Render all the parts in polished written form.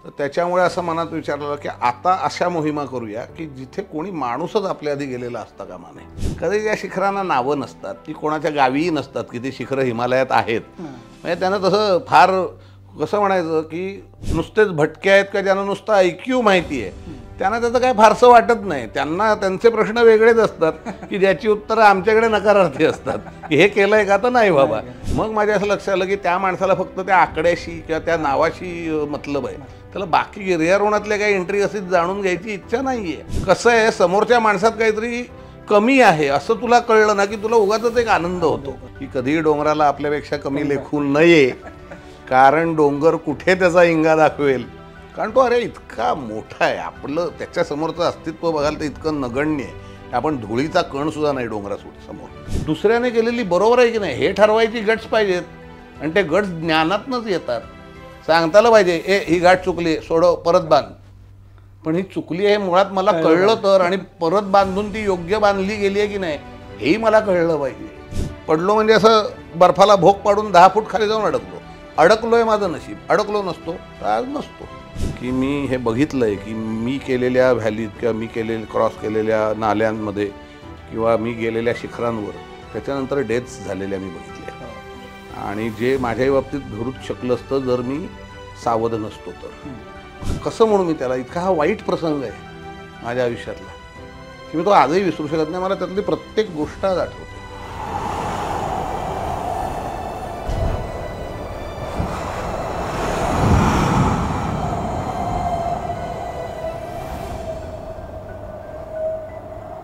तर त्याच्यामुळे असं मनात विचारलं की आता अशा मोहिमा करूया की जिथे कोणी माणूसच आपल्या आधी गेलेला असता कामा नये. कधी या शिखरांना नावं नसतात, ती कोणाच्या गावीही नसतात की ती शिखरं हिमालयात आहेत. म्हणजे त्यांना तसं फार कसं म्हणायचं की नुसतेच भटके आहेत का ज्यांना नुसतं ऐक्यू माहिती आहे, त्यांना त्याचं काय फारसं वाटत नाही. त्यांना त्यांचे प्रश्न वेगळेच असतात की ज्याची उत्तरं आमच्याकडे नकारार्थी असतात की हे केलंय का, तर नाही बाबा. मग माझ्या असं लक्षात आलं की त्या माणसाला फक्त त्या आकड्याशी किंवा त्या नावाशी मतलब आहे, त्याला बाकी गिर्यारोहणातल्या काही एंट्री अशी जाणून घ्यायची इच्छा नाही आहे. कसं आहे, समोरच्या माणसात काहीतरी कमी आहे असं तुला कळलं ना की तुला उगाचच एक आनंद होतो की कधीही डोंगराला आपल्यापेक्षा कमी लेखू नये, कारण डोंगर कुठे त्याचा इंगा दाखवेल. कारण तो अरे इतका मोठा आहे, आपलं त्याच्यासमोरचं अस्तित्व बघाल तर इतकं नगण्य आहे, आपण धुळीचा कण सुद्धा नाही डोंगरासमोर. दुसऱ्याने केलेली बरोबर आहे की नाही हे ठरवायची गट्स पाहिजेत, आणि ते गट्स ज्ञानातनंच येतात. सांगताला पाहिजे ही गाठ चुकली, सोडव, परत बांध. पण ही चुकली आहे मुळात मला कळलं तर, आणि परत बांधून ती योग्य बांधली गेली आहे की नाही हेही मला कळलं पाहिजे. पडलो म्हणजे असं बर्फाला भोग पाडून 10 फूट खाली जाऊन अडकलोय माझं नशीब. अडकलो नसतो तर आज नसतो. की मी हे बघितलं आहे की मी केलेल्या व्हॅलीत किंवा मी क्रॉस केलेल्या नाल्यांमध्ये किंवा मी गेलेल्या शिखरांवर त्याच्यानंतर डेथ्स झालेल्या मी बघितल्या. आणि जे माझ्याही बाबतीत घडूच शकलं असतं जर मी सावध नसतो तर. कसं म्हणू मी त्याला, इतका हा वाईट प्रसंग आहे माझ्या आयुष्यातला की मी तो आजही विसरू शकत नाही. मला त्यातली प्रत्येक गोष्ट आज आठवते.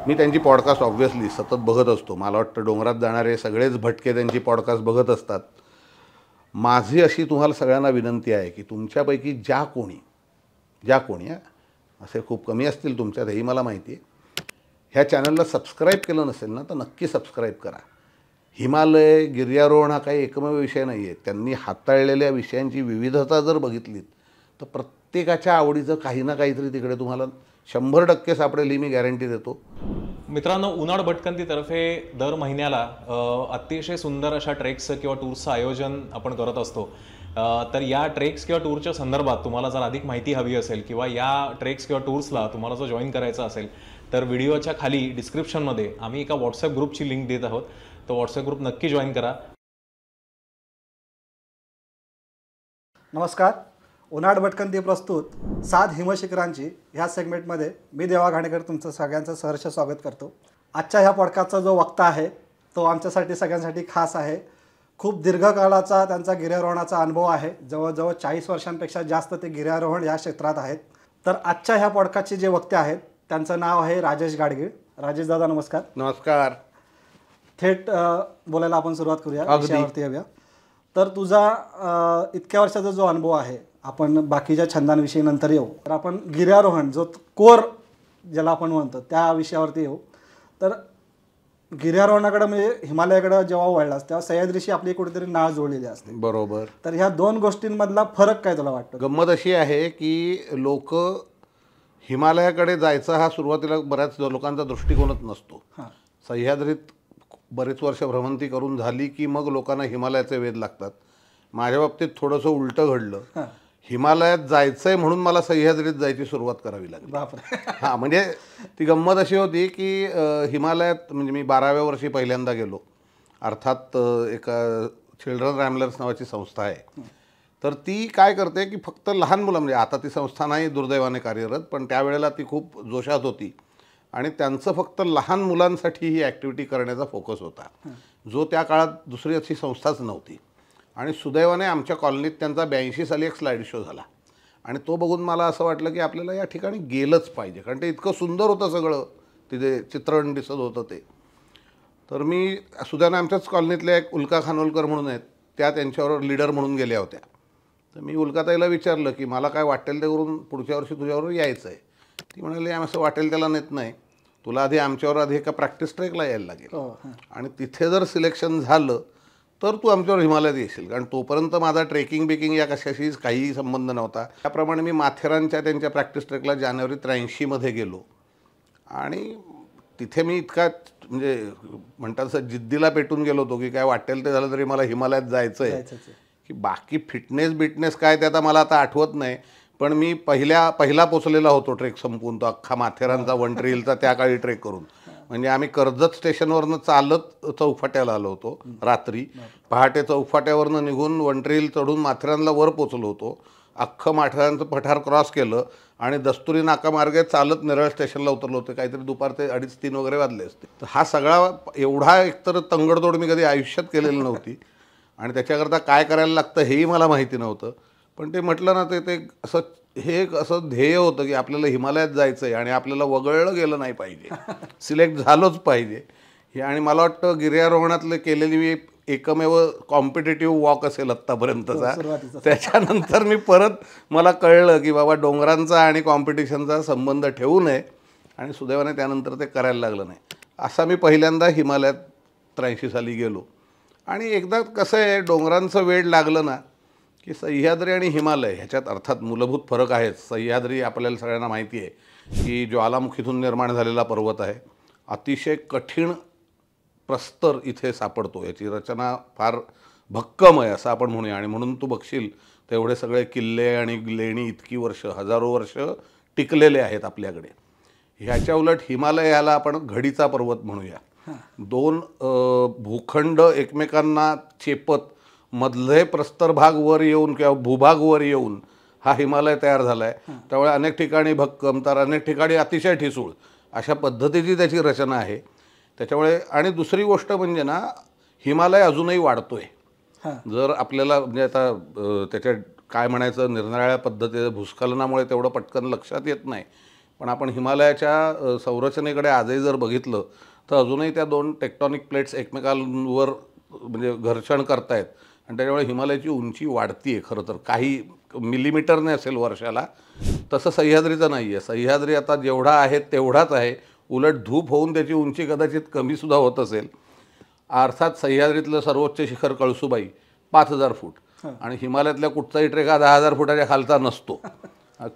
मी त्यांची पॉडकास्ट ऑब्व्हियसली सतत बघत असतो. मला वाटतं डोंगरात जाणारे सगळेच भटके त्यांची पॉडकास्ट बघत असतात. माझी अशी तुम्हाला सगळ्यांना विनंती आहे की तुमच्यापैकी ज्या कोणी असे खूप कमी असतील तुमच्यात, हेही मला माहिती आहे, ह्या चॅनलला सबस्क्राईब केलं नसेल ना तर नक्की सबस्क्राईब करा. हिमालय गिर्यारोहण हा काही एकमेव विषय नाही आहे. त्यांनी हाताळलेल्या विषयांची विविधता जर बघितलीत तर प्रत्येकाच्या आवडीचं काही ना काहीतरी तिकडे तुम्हाला 100% सापडेल, ही मी गॅरंटी देतो. मित्रांनो, उनाड भटकंतीतर्फे दर महिन्याला अतिशय सुंदर अशा ट्रेक्सचं किंवा टूर्सचं आयोजन आपण करत असतो. तर या ट्रेक्स किंवा टूरच्या संदर्भात तुम्हाला जर अधिक माहिती हवी असेल किंवा या ट्रेक्स किंवा टूर्सला तुम्हाला जर जॉईन करायचं असेल तर व्हिडिओच्या खाली डिस्क्रिप्शनमध्ये आम्ही एका व्हॉट्सअप ग्रुपची लिंक देत आहोत. तो व्हॉट्सअप ग्रुप नक्की जॉईन करा. नमस्कार. उनाड भटकंती प्रस्तुत 7 हिमशिखरांची ह्या सेगमेंटमध्ये मी देवा घाणेकर तुमचं सगळ्यांचं सहर्ष स्वागत करतो. आजच्या ह्या पॉडकास्टचा जो वक्ता आहे तो आमच्यासाठी सगळ्यांसाठी खास आहे. खूप दीर्घकाळाचा त्यांचा गिर्यारोहणाचा अनुभव आहे. जवळजवळ 40 वर्षांपेक्षा जास्त ते गिर्यारोहण या क्षेत्रात आहेत. तर आजच्या ह्या पॉडकास्टचे जे वक्ते आहेत त्यांचं नाव आहे राजेश गाडगीळ. राजेश दादा नमस्कार. नमस्कार. थेट बोलायला आपण सुरुवात करूया, विषयावरती येऊया. तर तुझा इतक्या वर्षाचा जो अनुभव आहे, आपण बाकीच्या छंदांविषयी नंतर येऊ, तर आपण गिर्यारोहण जो कोर ज्याला आपण म्हणतो त्या विषयावरती येऊ. तर गिर्यारोहणाकडे म्हणजे हिमालयाकडे जेव्हा वळलास तेव्हा सह्याद्रीशी आपली कुठेतरी नाळ जोडलेली असते. बरोबर. तर ह्या दोन गोष्टींमधला फरक काय तुला वाटतो? गंमत अशी आहे की लोक हिमालयाकडे जायचा हा सुरुवातीला बऱ्याच लोकांचा दृष्टिकोनच नसतो. सह्याद्रीत बरेच वर्ष भ्रमंती करून झाली की मग लोकांना हिमालयाचे वेध लागतात. माझ्या बाबतीत थोडंसं उलटं घडलं. हिमालयात जायचंय म्हणून मला सह्याद्रीत जायची सुरुवात करावी लागली. हां, म्हणजे ती गंमत अशी होती की हिमालयात म्हणजे मी 12व्या वर्षी पहिल्यांदा गेलो. अर्थात एका चिल्ड्रन रॅमलर्स नावाची संस्था आहे. तर ती काय करते की फक्त लहान मुलं, म्हणजे आता ती संस्था नाही दुर्दैवाने कार्यरत, पण त्यावेळेला ती खूप जोशात होती आणि त्यांचं फक्त लहान मुलांसाठी ही ॲक्टिव्हिटी करण्याचा फोकस होता, जो त्या काळात दुसरी अशी संस्थाच नव्हती. आणि सुदैवाने आमच्या कॉलनीत त्यांचा 82 साली एक स्लाईड शो झाला आणि तो बघून मला असं वाटलं की आपल्याला या ठिकाणी गेलंच पाहिजे, कारण ते इतकं सुंदर होतं सगळं, तिथे चित्रण दिसत होतं ते. तर मी सुदैवाने आमच्याच कॉलनीतल्या एक उल्का खानोलकर म्हणून आहेत, त्या त्यांच्यावर लीडर म्हणून गेल्या होत्या. तर मी उल्काताईला विचारलं की मला काय वाटेल ते करून पुढच्या वर्षी तुझ्याबरोबर यायचं आहे. ती म्हणाली आम्ही असं वाटेल त्याला नेत नाही, तुला आधी आमच्यावर आधी एका प्रॅक्टिस ट्रेकला यायला लागेल आणि तिथे जर सिलेक्शन झालं तर तू आमच्यावर हिमालयात येशील. कारण तोपर्यंत माझा ट्रेकिंग बेकिंग या कशाशीच काहीही संबंध नव्हता. त्याप्रमाणे मी माथेरानच्या त्यांच्या प्रॅक्टिस ट्रेकला जानेवारी 83 गेलो आणि तिथे मी इतका म्हणजे म्हणतात असं जिद्दीला पेटून गेलो होतो की काय वाटेल ते झालं तरी मला हिमालयात जायचं आहे. की बाकी फिटनेस काय ते आता मला आता आठवत नाही, पण मी पहिला पोचलेला होतो ट्रेक संपवून, तो अख्खा माथेरानचा वनट्रीलचा त्या काळी ट्रेक करून. म्हणजे आम्ही कर्जत स्टेशनवरनं चालत चौफाट्याला आलो होतो रात्री, पहाटे चौफाट्यावरनं निघून वनट्रील चढून माथेरानला वर पोचलो होतो, अख्खं माथेरानचं पठार क्रॉस केलं आणि दस्तुरी नाकामार्गे चालत नेरळ स्टेशनला उतरलो होते. काहीतरी दुपारचे 2:30-3 वगैरे वाजले असते. तर हा सगळा एवढा एकतर तंगडतोड मी कधी आयुष्यात केलेली नव्हती आणि त्याच्याकरता काय करायला लागतं हेही मला माहिती नव्हतं. पण ते म्हटलं ना, ते असं हे एक असं ध्येय होतं की आपल्याला हिमालयात जायचं आहे आणि आपल्याला वगळलं गेलं नाही पाहिजे, सिलेक्ट झालोच पाहिजे हे. आणि मला वाटतं गिर्यारोहणातले केलेली मी एकमेव कॉम्पिटेटिव्ह वॉक असेल आत्तापर्यंतचा. त्याच्यानंतर मी मला कळलं की बाबा डोंगरांचा आणि कॉम्पिटिशनचा संबंध ठेवू नये आणि सुदैवाने त्यानंतर ते करायला लागलं नाही. असा मी पहिल्यांदा हिमालयात 83 साली गेलो. आणि एकदा कसं आहे, डोंगरांचं वेड लागलं ना की सह्याद्री आणि हिमालय ह्याच्यात अर्थात मूलभूत फरक आहेच. सह्याद्री आपल्याला सगळ्यांना माहिती आहे की ज्वालामुखीतून निर्माण झालेला पर्वत आहे, अतिशय कठीण प्रस्तर इथे सापडतो, याची रचना फार भक्कम आहे असं आपण म्हणूया. आणि म्हणून तू बघशील तेवढे सगळे किल्ले आणि लेणी इतकी वर्ष, हजारो वर्ष टिकलेले आहेत आपल्याकडे. ह्याच्या उलट हिमालय ह्याला आपण घडीचा पर्वत म्हणूया. 2 भूखंड एकमेकांना चेपत मधले प्रस्तर भाग वर येऊन किंवा भूभाग वर येऊन हा हिमालय तयार झाला आहे. त्यामुळे अनेक ठिकाणी भक्कम तर अनेक ठिकाणी अतिशय ठिसूळ अशा पद्धतीची त्याची रचना आहे. त्याच्यामुळे आणि दुसरी गोष्ट म्हणजे ना, हिमालय अजूनही वाढतोय. जर आपल्याला म्हणजे आता त्याच्या काय म्हणायचं, निरनिराळ्या पद्धतीचं भूस्खलनामुळे तेवढं पटकन लक्षात येत नाही, पण आपण हिमालयाच्या संरचनेकडे आजही जर बघितलं तर अजूनही त्या 2 टेक्टॉनिक प्लेट्स एकमेकांवर म्हणजे घर्षण करतायत आणि त्याच्यामुळे हिमालयाची उंची वाढती आहे. खरं तर काही मिलीमीटरने असेल वर्षाला, तसं सह्याद्रीचं नाही आहे. सह्याद्री आता जेवढा आहे तेवढाच आहे, उलट धूप होऊन त्याची उंची कदाचित कमीसुद्धा होत असेल. अर्थात सह्याद्रीतलं सर्वोच्च शिखर कळसुबाई 5000 फूट आणि हिमालयातल्या कुठचाही ट्रेक हा 10,000 फुटाच्या खालचा नसतो.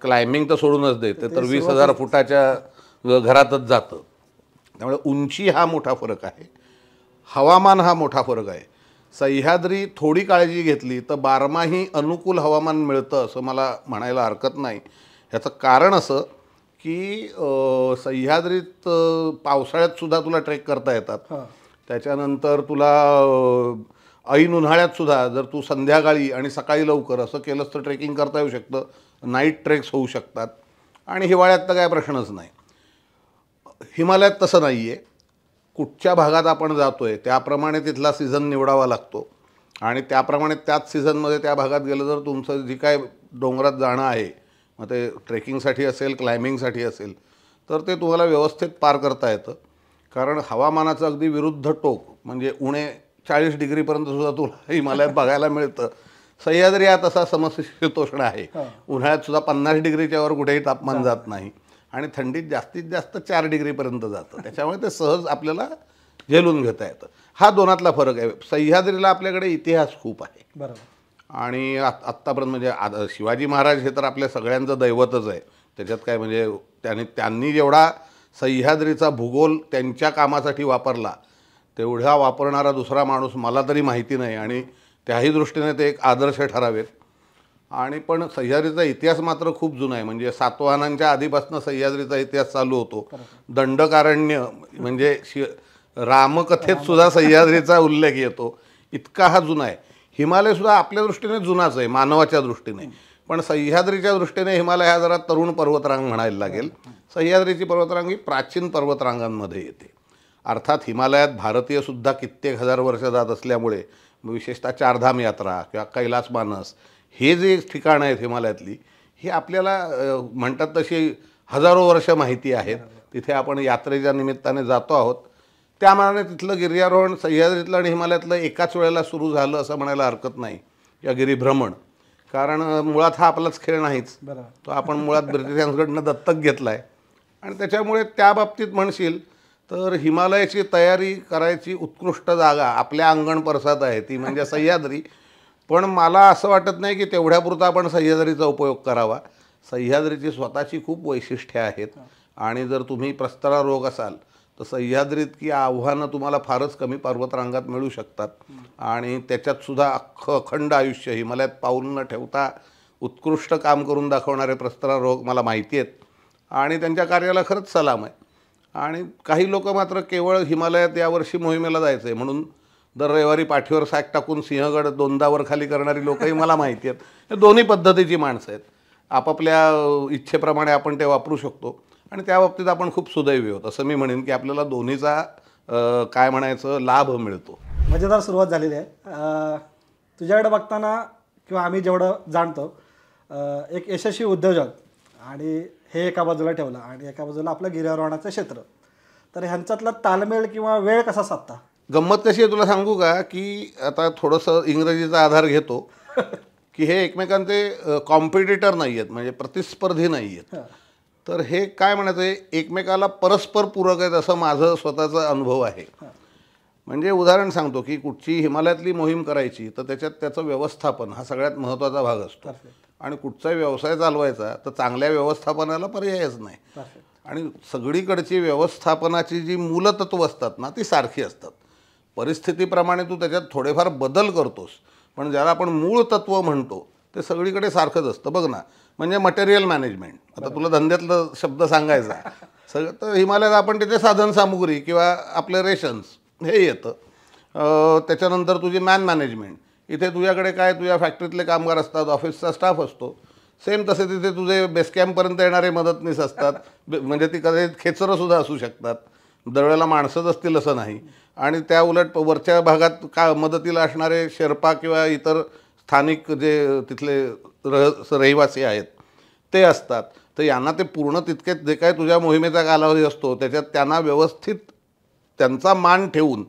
क्लाइम्बिंग तर सोडूनच दे, ते तर 20,000 फुटाच्या घरातच जातं. त्यामुळे उंची हा मोठा फरक आहे, हवामान हा मोठा फरक आहे. सह्याद्री थोडी काळजी घेतली तर बारमाही अनुकूल हवामान मिळतं असं मला म्हणायला हरकत नाही. ह्याचं कारण असं की सह्याद्रीत पावसाळ्यातसुद्धा तुला ट्रेक करता येतात. त्याच्यानंतर तुला ऐन उन्हाळ्यातसुद्धा जर तू संध्याकाळी आणि सकाळी लवकर असं केलंस तर ट्रेकिंग करता येऊ शकतं, नाईट ट्रेक्स होऊ शकतात. आणि हिवाळ्यात तर काय प्रश्नच नाही. हिमालयात तसं नाही आहे. कुठच्या भागात आपण जातो आहे त्याप्रमाणे तिथला सीझन निवडावा लागतो आणि त्याप्रमाणे त्याच सीझनमध्ये त्या भागात गेलं तर तुमचं जी काय डोंगरात जाणं आहे, मग ते ट्रेकिंगसाठी असेल, क्लाइम्बिंगसाठी असेल, तर ते तुम्हाला व्यवस्थित पार करता येतं. कारण हवामानाचं अगदी विरुद्ध टोक म्हणजे उणे 40 डिग्रीपर्यंतसुद्धा तुला हिमालयात बघायला मिळतं. सह्याद्री हा तसा समशीतोष्ण आहे, उन्हाळ्यातसुद्धा 50 डिग्रीच्या वर कुठेही तापमान जात नाही आणि थंडीत जास्तीत जास्त 4 डिग्रीपर्यंत जातं. त्याच्यामुळे ते सहज आपल्याला झेलून घेता येतं. हा दोनातला फरक आहे. सह्याद्रीला आपल्याकडे इतिहास खूप आहे. बरोबर. आणि आत्तापर्यंत म्हणजे शिवाजी महाराज हे तर आपल्या सगळ्यांचं दैवतच आहे. त्याच्यात काय म्हणजे त्यांनी जेवढा सह्याद्रीचा भूगोल त्यांच्या कामासाठी वापरला तेवढा वापरणारा दुसरा माणूस मला तरी माहिती नाही आणि त्याही दृष्टीने ते एक आदर्श ठरावेत. आणि पण सह्याद्रीचा इतिहास मात्र खूप जुना आहे. म्हणजे सातवाहनांच्या आधीपासून सह्याद्रीचा इतिहास चालू होतो. दंडकारण्य म्हणजे रामकथेत सुद्धा सह्याद्रीचा उल्लेख येतो, इतका हा जुना आहे. हिमालयसुद्धा आपल्या दृष्टीने जुनाच आहे मानवाच्या दृष्टीने, पण सह्याद्रीच्या दृष्टीने हिमालय हा जरा तरुण पर्वतरांग म्हणायला लागेल. सह्याद्रीची पर्वतरांग ही प्राचीन पर्वतरांगांमध्ये येते. अर्थात हिमालयात भारतीयसुद्धा कित्येक हजार वर्ष जात असल्यामुळे विशेषतः चारधाम यात्रा किंवा कैलास मानस हे जे ठिकाणं आहेत हिमालयातली, ही आपल्याला म्हणतात तशी हजारो वर्ष माहिती आहेत. तिथे आपण यात्रेच्या निमित्ताने जातो आहोत. त्या मानाने तिथलं गिर्यारोहण सह्याद्रीतलं आणि हिमालयातलं एकाच वेळेला सुरू झालं असं म्हणायला हरकत नाही, या गिरिभ्रमण. कारण मुळात हा आपलाच खेळ नाहीच, तो आपण मुळात ब्रिटिशांकडनं दत्तक घेतला आहे. आणि त्याच्यामुळे त्या बाबतीत म्हणशील तर हिमालयाची तयारी करायची उत्कृष्ट जागा आपल्या अंगण परसात आहे, ती म्हणजे सह्याद्री. पण मला असं वाटत नाही की तेवढ्यापुरता आपण सह्याद्रीचा उपयोग करावा. सह्याद्रीची स्वतःची खूप वैशिष्ट्ये आहेत आणि जर तुम्ही प्रस्तरारोहक असाल तर सह्याद्रीत की आव्हानं तुम्हाला फारच कमी पर्वतरांगात मिळू शकतात. आणि त्याच्यातसुद्धा अखंड आयुष्य हिमालयात पाऊल न ठेवता उत्कृष्ट काम करून दाखवणारे प्रस्तावक मला माहिती आहेत आणि त्यांच्या कार्याला खरंच सलाम आहे. आणि काही लोक मात्र केवळ हिमालयात यावर्षी मोहिमेला जायचं आहे म्हणून दर रविवारी पाठीवर सॅक टाकून सिंहगड 2दा वर खाली करणारी लोकही मला माहिती आहेत. हे दोन्ही पद्धतीची माणसं आहेत. आपापल्या इच्छेप्रमाणे आपण ते वापरू शकतो आणि त्या बाबतीत आपण खूप सुदैवी आहोत असं मी म्हणेन की आपल्याला दोन्हीचा काय म्हणायचं लाभ मिळतो. मजेदार सुरुवात झालेली आहे. तुझ्याकडे बघताना किंवा आम्ही जेवढं जाणतो एक यशस्वी उद्योजक आणि हे एका बाजूला ठेवलं आणि एका बाजूला आपलं गिर्यारोहणाचं क्षेत्र, तर ह्यांच्यातला ताळमेळ किंवा वेळ कसा साधता? गंमत कशी आहे तुला सांगू का की आता थोडंसं इंग्रजीचा आधार घेतो की हे एकमेकांचे कॉम्पिटिटर नाही आहेत म्हणजे प्रतिस्पर्धी नाही आहेत. तर हे काय म्हणायचं आहे एकमेकाला परस्पर पूरक आहेत असं माझं स्वतःचा अनुभव आहे. म्हणजे उदाहरण सांगतो की कुठची हिमालयातली मोहीम करायची तर त्याच्यात त्याचं व्यवस्थापन हा सगळ्यात महत्त्वाचा भाग असतो आणि कुठचाही व्यवसाय चालवायचा तर चांगल्या व्यवस्थापनाला पर्यायच नाही. आणि सगळीकडची व्यवस्थापनाची जी मूलतत्व असतात ना ती सारखी असतात. परिस्थितीप्रमाणे तू त्याच्यात थोडेफार बदल करतोस पण ज्याला आपण मूळ तत्व म्हणतो ते सगळीकडे सारखंच असतं. बघ ना म्हणजे मटेरियल मॅनेजमेंट, आता तुला धंद्यातलं शब्द सांगायचा सगळं तर हिमालयात आपण तिथे साधनसामुग्री किंवा आपले रेशन्स हे येतं. त्याच्यानंतर तुझी मॅनेजमेंट, इथे तुझ्याकडे काय तुझ्या फॅक्टरीतले कामगार असतात, ऑफिसचा स्टाफ असतो. सेम तसे तिथे तुझे बेस कॅम्पपर्यंत येणारे मदतनीस असतात म्हणजे ती कदाचित खेचरंसुद्धा असू शकतात. दरवेळेला माणसंच असतील असं नाही. आणि त्या उलट वरच्या भागात का मदतीला असणारे शेर्पा किंवा इतर स्थानिक जे तिथले रहिवासी आहेत ते असतात. तर यांना ते पूर्ण तितकेच जे काय तुझ्या मोहिमेचा कालावधी असतो त्याच्यात त्यांना व्यवस्थित त्यांचा मान ठेवून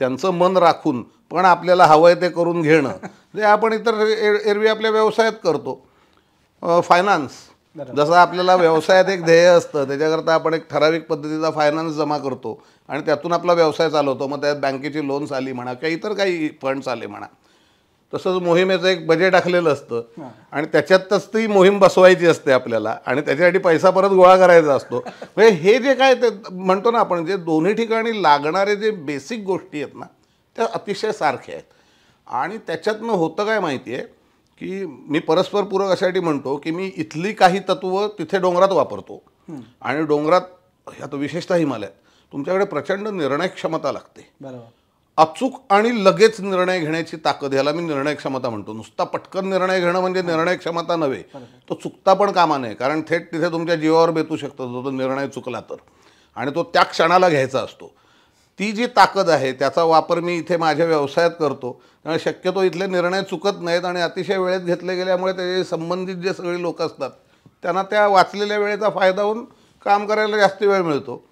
त्यांचं मन राखून पण आपल्याला हवं आहे ते करून घेणं जे आपण इतर एरवी आपल्या व्यवसायात करतो. फायनान्स जसं आपल्याला व्यवसायात एक ध्येय असतं त्याच्याकरता आपण एक ठराविक पद्धतीचा फायनान्स जमा करतो आणि त्यातून आपला व्यवसाय चालवतो. मग त्यात बँकेची लोन्स आली म्हणा किंवा इतर काही फंड्स आले म्हणा. तसंच मोहिमेचं एक बजेट आखलेलं असतं आणि त्याच्यातच ती मोहीम बसवायची असते आपल्याला आणि त्याच्यासाठी पैसा परत गोळा करायचा असतो. म्हणजे हे जे काय ते म्हणतो ना आपण जे दोन्ही ठिकाणी लागणारे जे बेसिक गोष्टी आहेत ना त्या अतिशय सारख्या आहेत. आणि त्याच्यातनं होतं काय माहिती आहे की मी परस्पर पूरक अशासाठी म्हणतो की मी इथली काही तत्त्व तिथे डोंगरात वापरतो आणि डोंगरात आता विशेषतः हिमालयात तुमच्याकडे प्रचंड निर्णय क्षमता लागते. बरोबर. अचूक आणि लगेच निर्णय घेण्याची ताकद ह्याला मी निर्णय क्षमता म्हणतो. नुसता पटकन निर्णय घेणं म्हणजे निर्णय क्षमता नव्हे, तो चुकता पण कामा नये कारण थेट तिथे तुमच्या जीवावर बेतू शकतो तो निर्णय चुकला तर. आणि तो त्या क्षणाला घ्यायचा असतो. ती जी ताकद आहे त्याचा वापर मी इथे माझ्या व्यवसायात करतो. त्यामुळे शक्यतो इथले निर्णय चुकत नाहीत आणि अतिशय वेळेत घेतले गेल्यामुळे त्याचे संबंधित जे सगळे लोक असतात त्यांना त्या वाचलेल्या वेळेचा फायदा होऊन काम करायला जास्त वेळ मिळतो.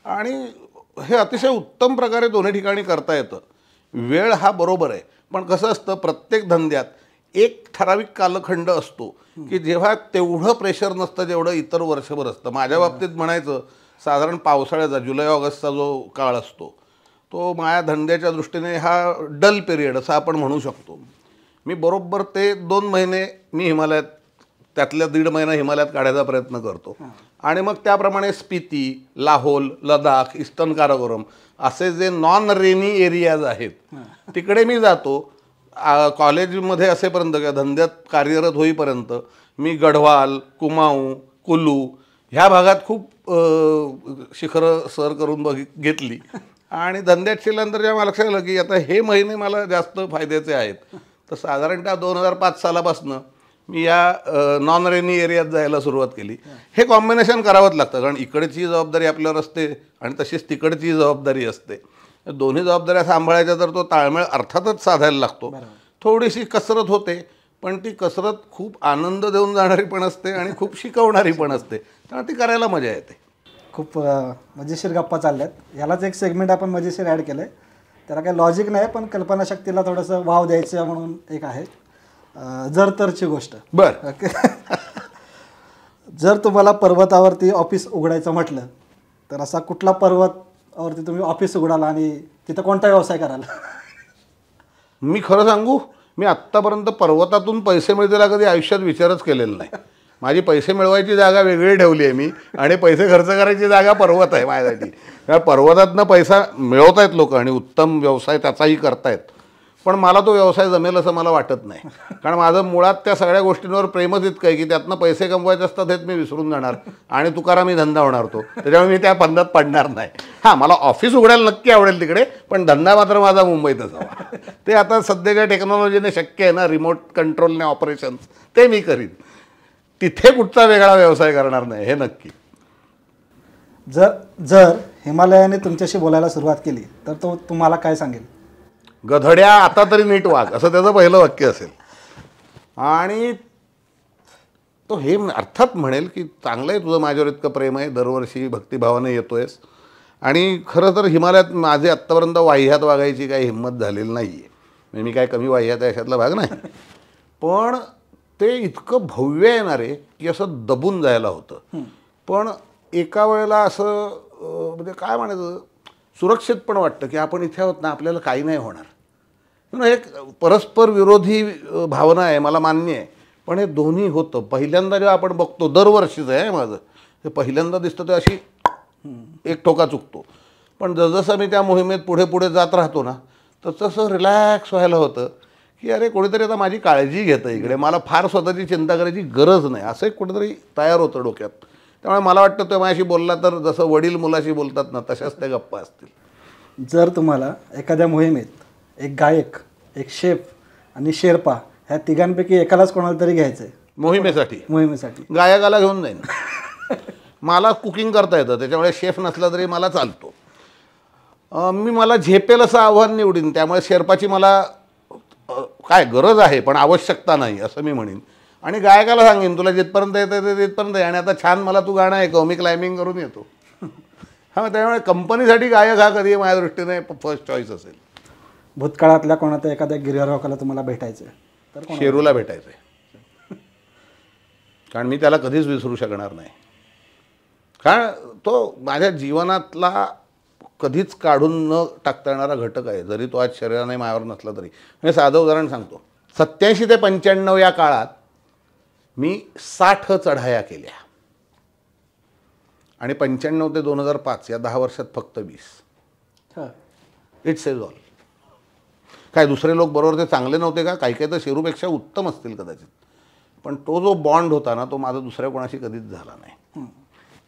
आणि हे अतिशय उत्तम प्रकारे दोन्ही ठिकाणी करता येतं. वेळ हा बरोबर आहे पण कसं असतं प्रत्येक धंद्यात एक ठराविक कालखंड असतो की जेव्हा तेवढं प्रेशर नसतं जेवढं इतर वर्षभर असतं. माझ्या बाबतीत म्हणायचं साधारण पावसाळ्याचा जुलै ऑगस्टचा जो काळ असतो तो माझ्या धंद्याच्या दृष्टीने हा डल पिरियड असं आपण म्हणू शकतो. मी बरोबर ते 2 महिने मी हिमालयात त्यातल्या 1.5 महिना हिमालयात काढायचा प्रयत्न करतो आणि मग त्याप्रमाणे स्पिती, लाहोल, लडाख, ईस्टर्न काराकोरम असे जे नॉन रेनी एरियाज आहेत तिकडे मी जातो. कॉलेजमध्ये असेपर्यंत किंवा धंद्यात कार्यरत होईपर्यंत मी गढवाल, कुमाऊ, कुलू ह्या भागात खूप शिखरं सर करून घेतली आणि धंद्यात शिरल्यानंतर जेव्हा मला लक्षात आलं की आता हे महिने मला जास्त फायद्याचे आहेत तर साधारणतः 2005 सालापासून मी या नॉन रेनी एरियात जायला सुरुवात केली. हे कॉम्बिनेशन करावंच लागतं कारण इकडची जबाबदारी आपल्यावर असते आणि तशीच तिकडची जबाबदारी असते. दोन्ही जबाबदाऱ्या सांभाळायच्या तर तो ताळमेळ अर्थातच साधायला लागतो. थोडीशी कसरत होते पण ती कसरत खूप आनंद देऊन जाणारी पण असते आणि खूप शिकवणारी पण असते त्यामुळे ती करायला मजा येते. खूप मजेशीर गप्पा चालल्यात. ह्यालाच एक सेगमेंट आपण मजेशीर ॲड केलं आहे. त्याला काही लॉजिक नाही पण कल्पनाशक्तीला थोडंसं वाव द्यायचं म्हणून एक आहे जर तरची गोष्ट. बरं. ओके. जर तुम्हाला पर्वतावरती ऑफिस उघडायचं म्हटलं तर असा कुठला पर्वतावरती तुम्ही ऑफिस उघडाल आणि तिथं कोणता व्यवसाय कराल? मी खरं सांगू मी आत्तापर्यंत पर्वतातून पैसे मिळतील कधी आयुष्यात विचारच केलेला नाही. माझी पैसे मिळवायची जागा वेगळी ठेवली आहे मी आणि पैसे खर्च करायची जागा पर्वत आहे माझ्यासाठी. त्या पर्वतातनं पैसा मिळवत आहेत लोक आणि उत्तम व्यवसाय त्याचाही करतायत. पण मला तो व्यवसाय जमेल असं मला वाटत नाही. कारण माझं मुळात त्या सगळ्या गोष्टींवर प्रेमच इतकं आहे की त्यातनं पैसे कमवायचे असतात हेच मी विसरून जाणार आणि तुकारामी धंदा होणार तो. त्याच्यामुळे मी त्या फंदात पडणार नाही. हां, मला ऑफिस उघडायला नक्की आवडेल तिकडे, पण धंदा मात्र माझा मुंबईतच हवा. ते आता सध्याच्या टेक्नॉलॉजीने शक्य आहे ना, रिमोट कंट्रोलने ऑपरेशन्स, ते मी करीन. तिथे कुठचा वेगळा व्यवसाय करणार नाही, हे नक्की. जर हिमालयाने तुमच्याशी बोलायला सुरुवात केली तर तो तुम्हाला काय सांगेल? गधड्या, आता तरी नीट वाग, असं त्याचं पहिलं वाक्य असेल. आणि तो हे अर्थात म्हणेल की चांगलं आहे तुझं माझ्यावर इतकं प्रेम आहे, दरवर्षी भक्तिभावाने येतोयस. आणि खरं तर हिमालयात माझे आत्तापर्यंत वाह्यात वागायची काही हिंमत झालेली नाही आहे. म्हणजे मी काय कमी वाह्यात आहे अशातला भाग नाही, पण ते इतकं भव्य येणार आहे की असं दबून जायला होतं. पण एका वेळेला असं म्हणजे काय म्हणायचं, सुरक्षित पण वाटतं की आपण इथे आहोत ना, आपल्याला काही नाही होणार. एक परस्पर विरोधी भावना आहे, मला मान्य आहे, पण हे दोन्ही होतं. पहिल्यांदा जेव्हा आपण बघतो, दरवर्षीचं आहे माझं, ते पहिल्यांदा दिसतं ते अशी एक ठोका चुकतो. पण जसजसं मी त्या मोहिमेत पुढे पुढे जात राहतो ना, तसं रिलॅक्स व्हायला होतं की अरे कोणीतरी आता माझी काळजी घेतं इकडे, मला फार स्वतःची चिंता करायची गरज नाही, असं एक कुठेतरी तयार होतं डोक्यात. त्यामुळे मला वाटतं तो माझ्याशी बोलला तर जसं वडील मुलाशी बोलतात ना, तशाच त्या गप्पा असतील. जर तुम्हाला एखाद्या मोहिमेत एक गायक, एक शेफ आणि शेर्पा ह्या तिघांपैकी एकालाच कोणाला तरी घ्यायचं आहे मोहिमेसाठी, गायकाला घेऊन जाईन. मला कुकिंग करता येतं, त्याच्यामुळे शेफ नसला तरी मला चालतो. मला झेपेल असं आव्हान निवडीन. त्यामुळे शेर्पाची मला काय गरज आहे पण आवश्यकता नाही असं मी म्हणेन. आणि गायकाला सांगेन तुला जिथपर्यंत येतं ते तिथपर्यंत आहे, आणि आता छान मला तू गाणं ऐकव, मी क्लाइम्बिंग करून येतो. हां, त्यामुळे कंपनीसाठी गायक हा कधी माझ्या दृष्टीने फर्स्ट चॉईस असेल. भूतकाळातल्या कोणाच्या एखाद्या गिर्यारोहकाला तुम्हाला भेटायचं आहे तर शेरूला भेटायचं आहे, कारण मी त्याला कधीच विसरू शकणार नाही. कारण तो माझ्या जीवनातला कधीच काढून न टाकता येणारा घटक आहे, जरी तो आज शरीराने माझ्यावर नसला तरी. मी साधं उदाहरण सांगतो. 87 ते 95 या काळात मी 60 चढाया केल्या, आणि 95 ते 2005 या 10 वर्षात फक्त 20. It's says all. काय दुसरे लोक बरोबर ते चांगले नव्हते का? काही काही तर शेरूपेक्षा उत्तम असतील कदाचित, पण तो जो बॉन्ड होता ना, तो माझा दुसऱ्या कोणाशी कधीच झाला नाही.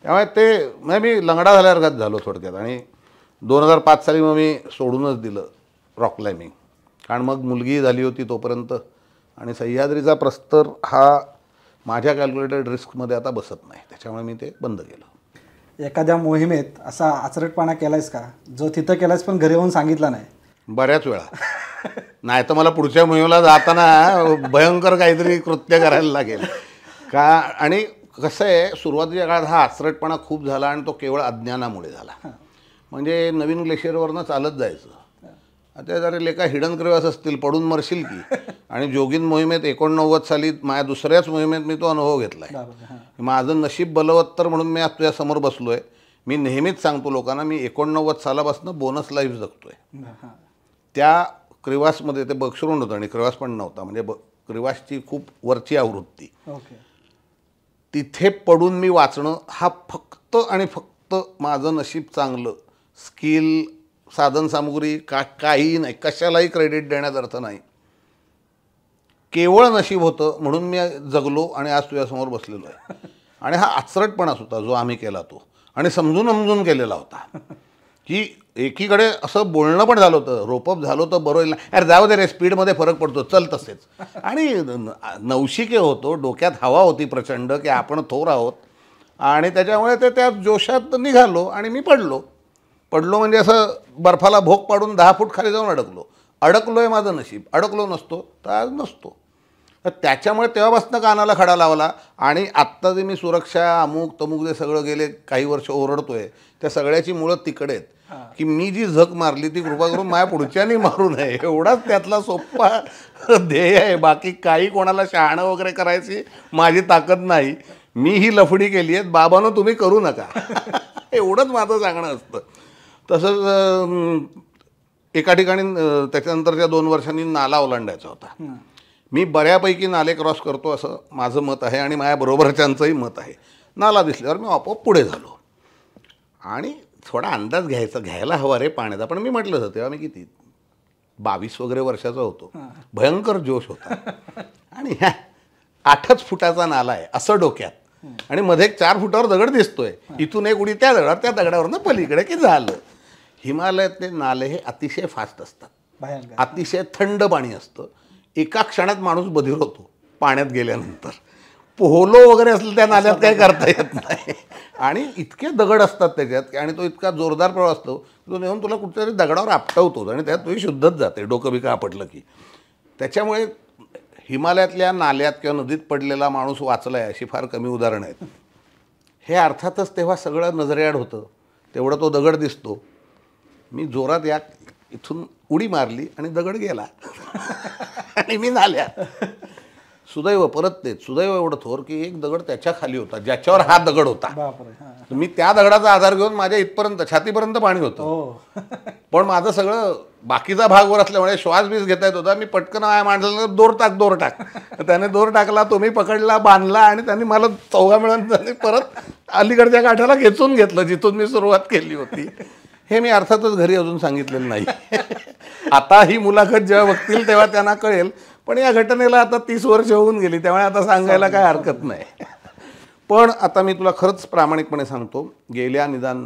त्यामुळे ते म्हणजे मी लंगडा झाल्यासारखाच झालो थोडक्यात. आणि 2005 साली मग मी सोडूनच दिलं रॉक क्लाइम्बिंग, कारण मग मुलगी झाली होती तोपर्यंत, आणि सह्याद्रीचा प्रस्तर हा माझ्या कॅल्क्युलेटेड रिस्कमध्ये आता बसत नाही, त्याच्यामुळे मी ते बंद केलं. एखाद्या मोहिमेत असा आचरटपणा केलायस का जो तिथं केलायस पण घरी येऊन सांगितला नाही? बऱ्याच वेळा. नाही तर मला पुढच्या मोहिमेला जाताना भयंकर काहीतरी कृत्य करायला लागेल का. आणि कसं आहे, सुरुवातीच्या काळात हा आचरटपणा खूप झाला, आणि तो केवळ अज्ञानामुळे झाला. म्हणजे नवीन ग्लेशियरवरनं चालत जायचं, आता जरा लेखा हिडन क्रेवास असतील, पडून मरशील की. आणि जोगीन मोहिमेत 89 साली माझ्या दुसऱ्याच मोहिमेत मी तो अनुभव घेतला आहे. माझं नशीब बलवत्तर म्हणून मी आज तुझ्यासमोर बसलो आहे. मी नेहमीच सांगतो लोकांना, मी 89 सालापासून बोनस लाईफ जगतो आहे. त्या क्रिवासमध्ये ते बक्षरून होतं, आणि क्रिवास पण नव्हता, म्हणजे क्रिवासची खूप वरची आवृत्ती. तिथे पडून मी वाचणं हा फक्त आणि फक्त माझं नशीब चांगलं. स्किल, साधनसामुग्री काहीही नाही, कशालाही क्रेडिट देण्यात अर्थ नाही. केवळ नशीब होतं म्हणून मी जगलो आणि आज तुझ्यासमोर बसलेलो आहे. आणि हा आचरटपणाच होता जो आम्ही केला तो, आणि समजून केलेला होता. की एकीकडे असं बोलणं पण झालं होतं, रोपअप झालं होतं, बरोबर ना, यार जाऊ दे रे, स्पीडमध्ये फरक पडतो, चल तसेच. आणि नवशिके होतो, डोक्यात हवा होती प्रचंड की आपण थोर आहोत, आणि त्याच्यामुळे ते त्या जोशात निघालो, आणि मी पडलो म्हणजे असं बर्फाला भोग पाडून 10 फूट खाली जाऊन अडकलो आहे माझं नशीब. अडकलो नसतो तर आज नसतो. तर त्याच्यामुळे तेव्हापासून कानाला खडा लावला. आणि आत्ता जे मी सुरक्षा अमुक तमुक जे सगळं गेले काही वर्ष ओरडतोय, त्या सगळ्याची मुळं तिकडे आहेत की मी जी झक मारली ती कृपा करून माझ्या पुढच्यानी मारू नये, एवढाच त्यातला सोप्पा ध्येय आहे. बाकी काही कोणाला शहाणं वगैरे करायची माझी ताकद नाही. मी ही लफडी केली आहे, बाबांनो तुम्ही करू नका, एवढंच माझं सांगणं असतं. तसंच एका ठिकाणी त्याच्यानंतरच्या 2 वर्षांनी नाला ओलांडायचा होता. मी बऱ्यापैकी नाले क्रॉस करतो असं माझं मत आहे, आणि माझ्याबरोबरच्यांचंही मत आहे. नाला दिसल्यावर मी आपोआप पुढे झालो, आणि थोडा अंदाज घ्यायला हवा रे पाण्याचा. पण मी म्हटलं होतं तेव्हा, मी किती 22 वगैरे वर्षाचा होतो. भयंकर जोश होता आणि 8च फुटाचा नाला आहे असं डोक्यात, आणि मध्ये एक 4 फुटावर दगड दिसतोय, इथून एक उडी त्या दगडावर, त्या दगडावरनं पलीकडे की झालं. हिमालयातले नाले हे अतिशय फास्ट असतात, भयंकर. अतिशय थंड पाणी असतं, एका क्षणात माणूस बधीर होतो पाण्यात गेल्यानंतर. पोहलो वगैरे असलं त्या नाल्यात काही करता येत नाही, आणि इतके दगड असतात त्याच्यात, आणि तो इतका जोरदार प्रवाह असतो, तो नेऊन तुला कुठेतरी दगडावर आपटवतो आणि त्यात तुझी शुद्धच जाते डोकं बिकं आपटलं की. त्याच्यामुळे हिमालयातल्या नाल्यात किंवा नदीत पडलेला माणूस वाचलाय अशी फार कमी उदाहरणं आहेत. हे अर्थातच तेव्हा सगळं नजरेआड होतं, तेवढं तो दगड दिसतो. मी जोरात इथून उडी मारली आणि दगड गेला आणि मी नाल्यात. सुदैव परत तेच, सुदैव एवढं थोर की एक दगड त्याच्या खाली होता ज्याच्यावर हा दगड होता. बापरे. हां. मी त्या दगडाचा आधार घेऊन माझ्या इथपर्यंत छातीपर्यंत पाणी होतं. हो. पण माझं सगळं बाकीचा भाग वर असल्यामुळे श्वास बीस घेता येत होता. मी पटकन माणसाला दोर टाक त्याने दोर टाकला, तो मी पकडला, बांधला, आणि त्यांनी मला चौघा मिळून त्यांनी परत अलीकडच्या काठाला खेचून घेतलं जिथून मी सुरुवात केली होती. हे मी अर्थातच घरी अजून सांगितलेलं नाही. आता ही मुलाखत जेव्हा बघतील तेव्हा त्यांना कळेल, पण या घटनेला आता 30 वर्ष होऊन गेली, त्यामुळे आता सांगायला काय हरकत नाही. पण आता मी तुला खरंच प्रामाणिकपणे सांगतो, गेल्या निदान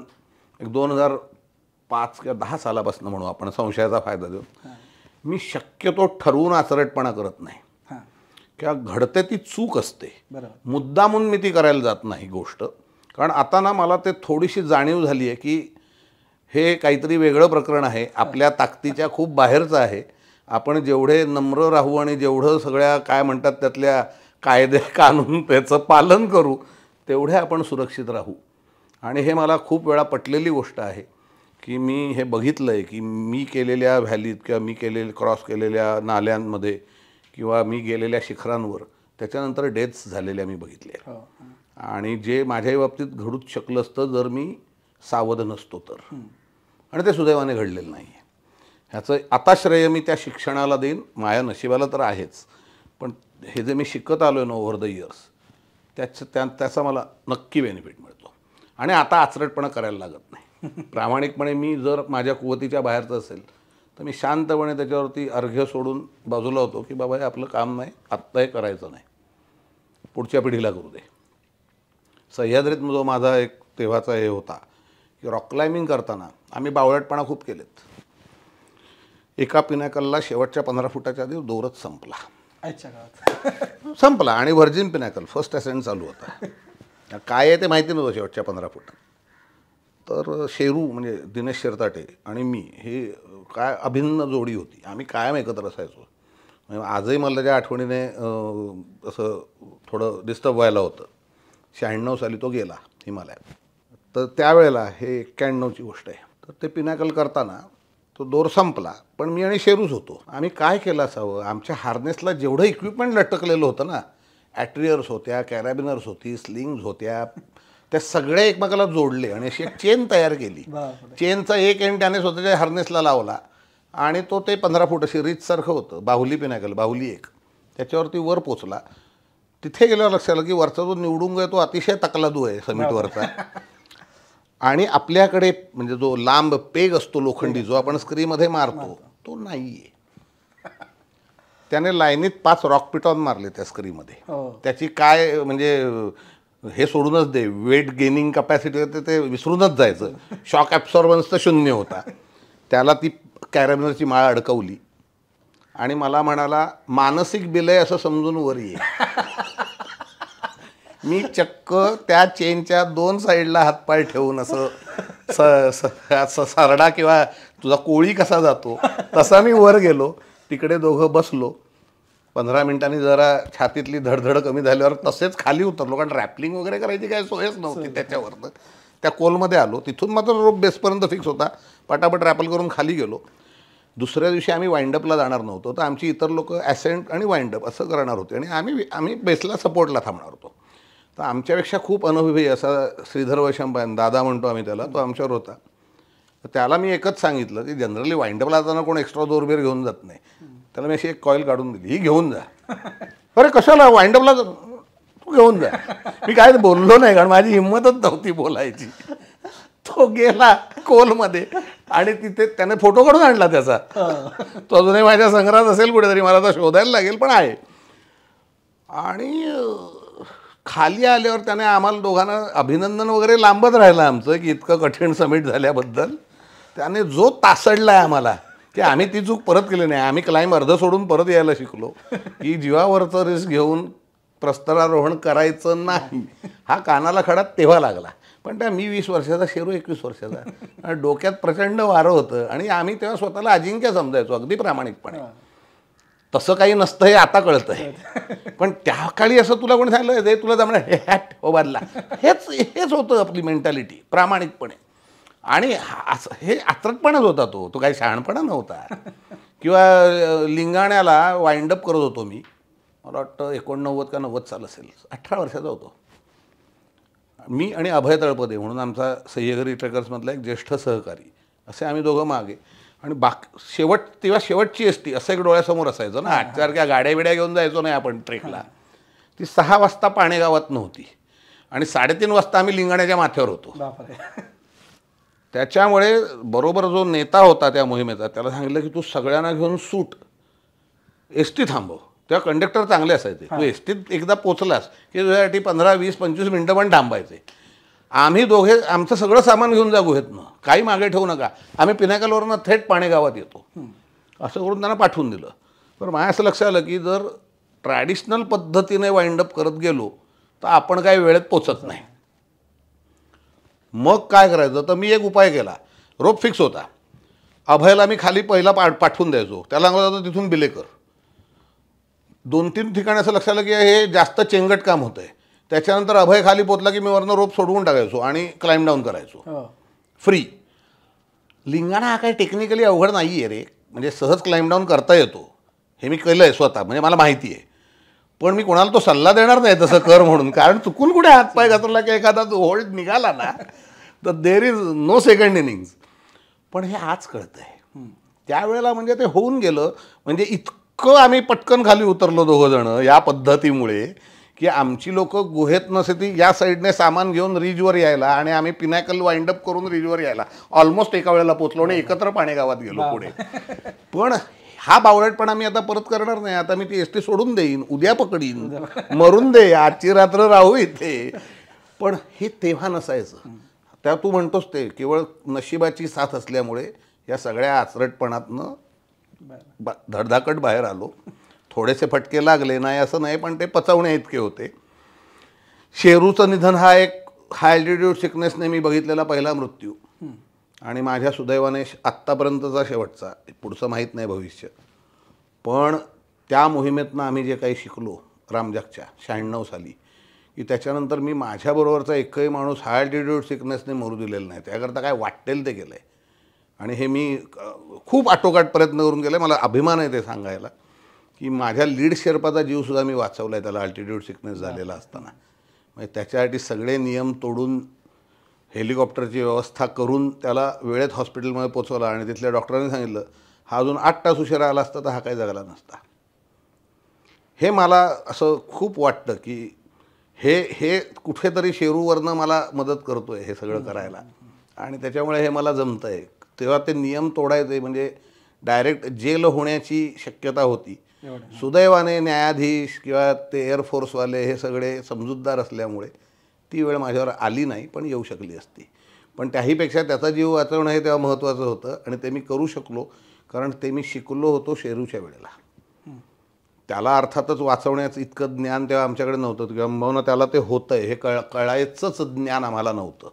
2005 किंवा 10 सालापासून म्हणू आपण, संशयाचा फायदा देऊन, मी शक्यतो ठरवून आचरटपणा करत नाही. हां. किंवा घडते ती चूक असते, बरोबर. मुद्दामून मी ती करायला जात नाही गोष्ट. कारण आता ना मला ते थोडीशी जाणीव झाली आहे की हे काहीतरी वेगळं प्रकरण आहे, आपल्या ताकदीच्या खूप बाहेरचं आहे. आपण जेवढे नम्र राहू आणि जेवढं सगळ्या काय म्हणतात त्यातल्या कायदे कानून त्याचं पालन करू, तेवढे आपण सुरक्षित राहू. आणि हे मला खूप वेळा पटलेली गोष्ट आहे की मी हे बघितलं आहे की मी केलेल्या व्हॅलीत किंवा मी क्रॉस केलेल्या नाल्यांमध्ये किंवा मी गेलेल्या शिखरांवर त्याच्यानंतर डेथ्स झालेल्या मी बघितल्या. हो. आणि जे माझ्याही बाबतीत घडूच शकलं असतं जर मी सावध नसतो तर, आणि ते सुदैवाने घडलेलं नाही आहे. ह्याचं आता श्रेय मी त्या शिक्षणाला देईन, माझ्या नशिबाला तर आहेच, पण हे जे मी शिकत आलो आहे ना ओव्हर द इयर्स, त्याचा मला नक्की बेनिफिट मिळतो. आणि आता आचरटपणा करायला लागत नाही. प्रामाणिकपणे मी जर माझ्या कुवतीच्या बाहेरचं असेल तर मी शांतपणे त्याच्यावरती अर्घ्य सोडून बाजूला होतो की बाबा हे आपलं काम नाही, आत्ता हे करायचं नाही, पुढच्या पिढीला करू दे. सह्याद्रीत जो माझा एक तेव्हाचा हे होता की रॉक क्लाइम्बिंग करताना आम्ही बावळटपणा खूप केलेत. एका पिनॅकलला शेवटच्या 15 फुटाच्या आधी दोरच संपला. आजच्या काळात संपला आणि व्हर्जिन पिनॅकल फर्स्ट असेंट चालू होता. काय आहे ते माहिती नव्हतं शेवटच्या 15 फुटात. तर शेरू म्हणजे दिनेश शिरताटे आणि मी हे काय अभिन्न जोडी होती, आम्ही कायम एकत्र असायचो. म्हणजे आजही मला त्या आठवणीने असं थोडं डिस्टर्ब व्हायला होतं. 96 साली तो गेला हिमालयात. तर त्यावेळेला हे 91ची गोष्ट आहे. तर ते पिनॅकल करताना तो दोर संपला, पण मी आणि शेरूच होतो. आम्ही काय केलं असावं, आमच्या हार्नेसला जेवढं इक्विपमेंट लटकलेलं होतं ना, ॲट्रियर्स होत्या, कॅराबिनर्स होती, स्लिंग्स होत्या, त्या सगळ्या एकमेकाला जोडले आणि अशी एक चेन तयार केली. चेनचा एक एंड त्याने स्वतःच्या हार्नेसला लावला आणि तो ते 15 फूट अशी रीचसारखं होतं, बाहुली पिनॅकल, बाहुली एक, त्याच्यावरती वर पोचला. तिथे गेल्यावर लक्षात आलं की वरचा जो निवडुंग आहे तो अतिशय तकलादू आहे समिटवरचा. आणि आपल्याकडे म्हणजे जो लांब पेग असतो लोखंडी, जो आपण स्क्रीमध्ये मारतो, तो नाही आहे. त्याने लाईनीत 5 रॉक पिटॉन मारले त्या स्क्रीमध्ये. त्याची काय म्हणजे हे सोडूनच दे, वेट गेनिंग कपॅसिटी होते ते विसरूनच जायचं. शॉक ॲब्सॉर्बन्स तर 0 होता. त्याला ती कॅरेबिनरची माळ अडकवली आणि मला म्हणाला मानसिक बिलय असं समजून वर ये. मी चक्क त्या चेनच्या 2 साईडला हातपाय ठेवून असं सरडा किंवा तुझा कोळी कसा जातो तसा मी वर गेलो. तिकडे दोघं बसलो. 15 मिनिटांनी जरा छातीतली धडधड कमी झाल्यावर तसेच खाली उतरलो, कारण रॅपलिंग वगैरे करायची काही सोयच नव्हती त्याच्यावरनं. त्या कोलमध्ये आलो. तिथून मात्र रोप बेसपर्यंत फिक्स होता. पटापट रॅपल करून खाली गेलो. दुसऱ्या दिवशी आम्ही वाइंडअपला जाणार नव्हतो, तर आमची इतर लोक ॲसेंट आणि वाइंडअप असं करणार होते आणि आम्ही बेसला सपोर्टला थांबणार होतो. तर आमच्यापेक्षा खूप अनुभवी असा श्रीधर वैशंपायन, दादा म्हणतो आम्ही त्याला, तो आमच्यावर होता. तर त्याला मी एकच सांगितलं की जनरली वाइंडअपला जाताना कोण एक्स्ट्रा दोरबीर घेऊन जात नाही. त्याला मी अशी एक कॉईल काढून दिली, ही घेऊन जा. अरे कशाला, वाइंडअपला तू घेऊन जा. मी काय बोललो नाही, कारण माझी हिंमतच नव्हती बोलायची. तो गेला खोलमध्ये आणि तिथे त्याने फोटो काढून आणला त्याचा. तो अजूनही माझ्या संग्रहात असेल कुठेतरी, मला तर शोधायला लागेल, पण आहे. आणि खाली आल्यावर त्याने आम्हाला दोघांना अभिनंदन वगैरे लांबत राहिलं आमचं, की इतकं कठीण समिट झाल्याबद्दल. त्याने जो तासडलाय आम्हाला की आम्ही ती चूक परत केली नाही. आम्ही क्लाइंब अर्ध सोडून परत यायला शिकलो, की जीवावरचं रिस्क घेऊन प्रस्तरारोहण करायचं नाही. हा कानाला खडा तेव्हा लागला. पण त्या मी 20 वर्षाचा, शेरू 21 वर्षाचा, आणि डोक्यात प्रचंड वारं होतं. आणि आम्ही तेव्हा स्वतःला अजिंक्य समजायचो अगदी प्रामाणिकपणे. तसं काही नसतं हे आता कळतंय. पण त्या काळी असं तुला कोणी सांगितलं ते तुला जमणार, हे हॅट हो बदला, हेच होतं आपली मेंटॅलिटी प्रामाणिकपणे. आणि असं हे आत्रटपणाच होता तो काही शहाणपणा नव्हता. किंवा लिंगाण्याला वाइंडअप करत होतो मी, मला वाटतं 89 का 90 साल असेल, 18 वर्षाचा होतो मी आणि अभय तळपदे म्हणून आमचा सह्याद्री ट्रेकर्समधला एक ज्येष्ठ सहकारी, असे आम्ही दोघं मागे. आणि तेव्हा शेवटची एसटी असं एक डोळ्यासमोर असायचं ना, आजच्यासारख्या गाड्या बिड्या घेऊन जायचो नाही आपण ट्रेकला. ती 6 वाजता पाणेगावात नव्हती आणि 3:30 वाजता आम्ही लिंगाण्याच्या माथ्यावर होतो. त्याच्यामुळे बरोबर जो नेता होता त्या मोहिमेचा, त्याला सांगितलं की तू सगळ्यांना घेऊन सूट, एसटी थांबव. तेव्हा कंडक्टर चांगले असायचे, तू एसटीत एकदा पोचलास की तुझ्यासाठी 15, 20, 25 मिनटं पण थांबायचे. आम्ही दोघे आमचं सगळं सामान घेऊन जा गुहेतनं, काही मागे ठेवू नका, आम्ही पिनाकलवरनं थेट पाणेगावात येतो, असं करून त्यांना पाठवून दिलं. पण मला असं लक्षात आलं की जर ट्रॅडिशनल पद्धतीने वाइंडअप करत गेलो तर आपण काही वेळेत पोचत नाही. मग काय करायचं, तर मी एक उपाय केला. रोप फिक्स होता, अभयला मी खाली पहिला पाठवून द्यायचो, त्याला सांगत होतं तिथून बिलेकर. 2-3 ठिकाणी असं लक्षात आलं की हे जास्त चेंगट काम होतं आहे. त्याच्यानंतर अभय खाली पोचला की मी वरनं रोप सोडवून टाकायचो आणि क्लाइंब डाऊन करायचो फ्री. लिंगाणा हा काय टेक्निकली अवघड नाही आहे रे, म्हणजे सहज क्लाइंब डाऊन करता येतो. हे मी केलं आहे स्वतः, म्हणजे मला माहिती आहे. पण मी कोणाला तो सल्ला देणार नाही तसं कर म्हणून, कारण चुकून कुठे हातपाय घातला की एखादा होल्ड निघाला ना तर there is no second innings. पण हे आज कळतं आहे, त्यावेळेला म्हणजे ते होऊन गेलं. म्हणजे इतकं आम्ही पटकन खाली उतरलो दोघंजणं या पद्धतीमुळे, की आमची लोक गुहेत नसे ती या साईडने सामान घेऊन रिजवर यायला आणि आम्ही पिनाकल वाइंडअप करून रिजवर यायला ऑलमोस्ट एका वेळेला पोचलो आणि एकत्र पाणेगावात गेलो पुढे. पण हा बावळटपणा मी आता परत करणार नाही. आता मी ती एसटी सोडून देईन, उद्या पकडीन, मरून दे, आजची रात्र राहू इथे. पण हे तेव्हा नसायचं. त्या तू म्हणतोस ते केवळ नशिबाची साथ असल्यामुळे या सगळ्या आचरटपणातनं धडधाकट बाहेर आलो. थोडेसे फटके लागले नाही असं नाही, पण ते पचवणे इतके होते. शेरूचं निधन हा एक हाय अल्टिट्यूड सिकनेसने मी बघितलेला पहिला मृत्यू, आणि माझ्या सुदैवाने आत्तापर्यंतचा शेवटचा. पुढचं माहीत नाही भविष्य. पण त्या मोहिमेतनं आम्ही जे काही शिकलो रामजगच्या 96 साली, की त्याच्यानंतर मी माझ्याबरोबरचा एकही माणूस हाय अल्टिट्यूड सिकनेसने मरू दिलेला नाही. त्याकरता काय वाटेल ते केलं आहे, आणि हे मी खूप आटोकाट प्रयत्न करून केलं आहे. मला अभिमान आहे ते सांगायला, की माझ्या लीड शेर्पाचा जीवसुद्धा मी वाचवला आहे त्याला अल्टिट्यूड सिकनेस झालेला असताना. म्हणजे त्याच्यासाठी सगळे नियम तोडून हेलिकॉप्टरची व्यवस्था करून त्याला वेळेत हॉस्पिटलमध्ये पोचवला. आणि तिथल्या डॉक्टरांनी सांगितलं हा अजून 8 तास उशिरा आला असता तर हा काही जगला नसता. हे मला असं खूप वाटतं की हे कुठेतरी शेरूवरनं मला मदत करतो आहे हे सगळं करायला, आणि त्याच्यामुळे हे मला जमतं आहे. तेव्हा ते नियम तोडायचे म्हणजे डायरेक्ट जेल होण्याची शक्यता होती. सुदैवाने न्यायाधीश किंवा ते एअरफोर्सवाले हे सगळे समजूतदार असल्यामुळे ती वेळ माझ्यावर आली नाही, पण येऊ शकली असती. पण त्याहीपेक्षा त्याचा जीव वाचवणं हे तेव्हा महत्त्वाचं होतं, आणि ते मी करू शकलो कारण ते मी शिकलो होतो शेरूच्या वेळेला. त्याला अर्थातच वाचवण्याचं इतकं ज्ञान तेव्हा आमच्याकडे नव्हतं, किंवा त्याला ते होतं आहे हे कळायचंच ज्ञान आम्हाला नव्हतं.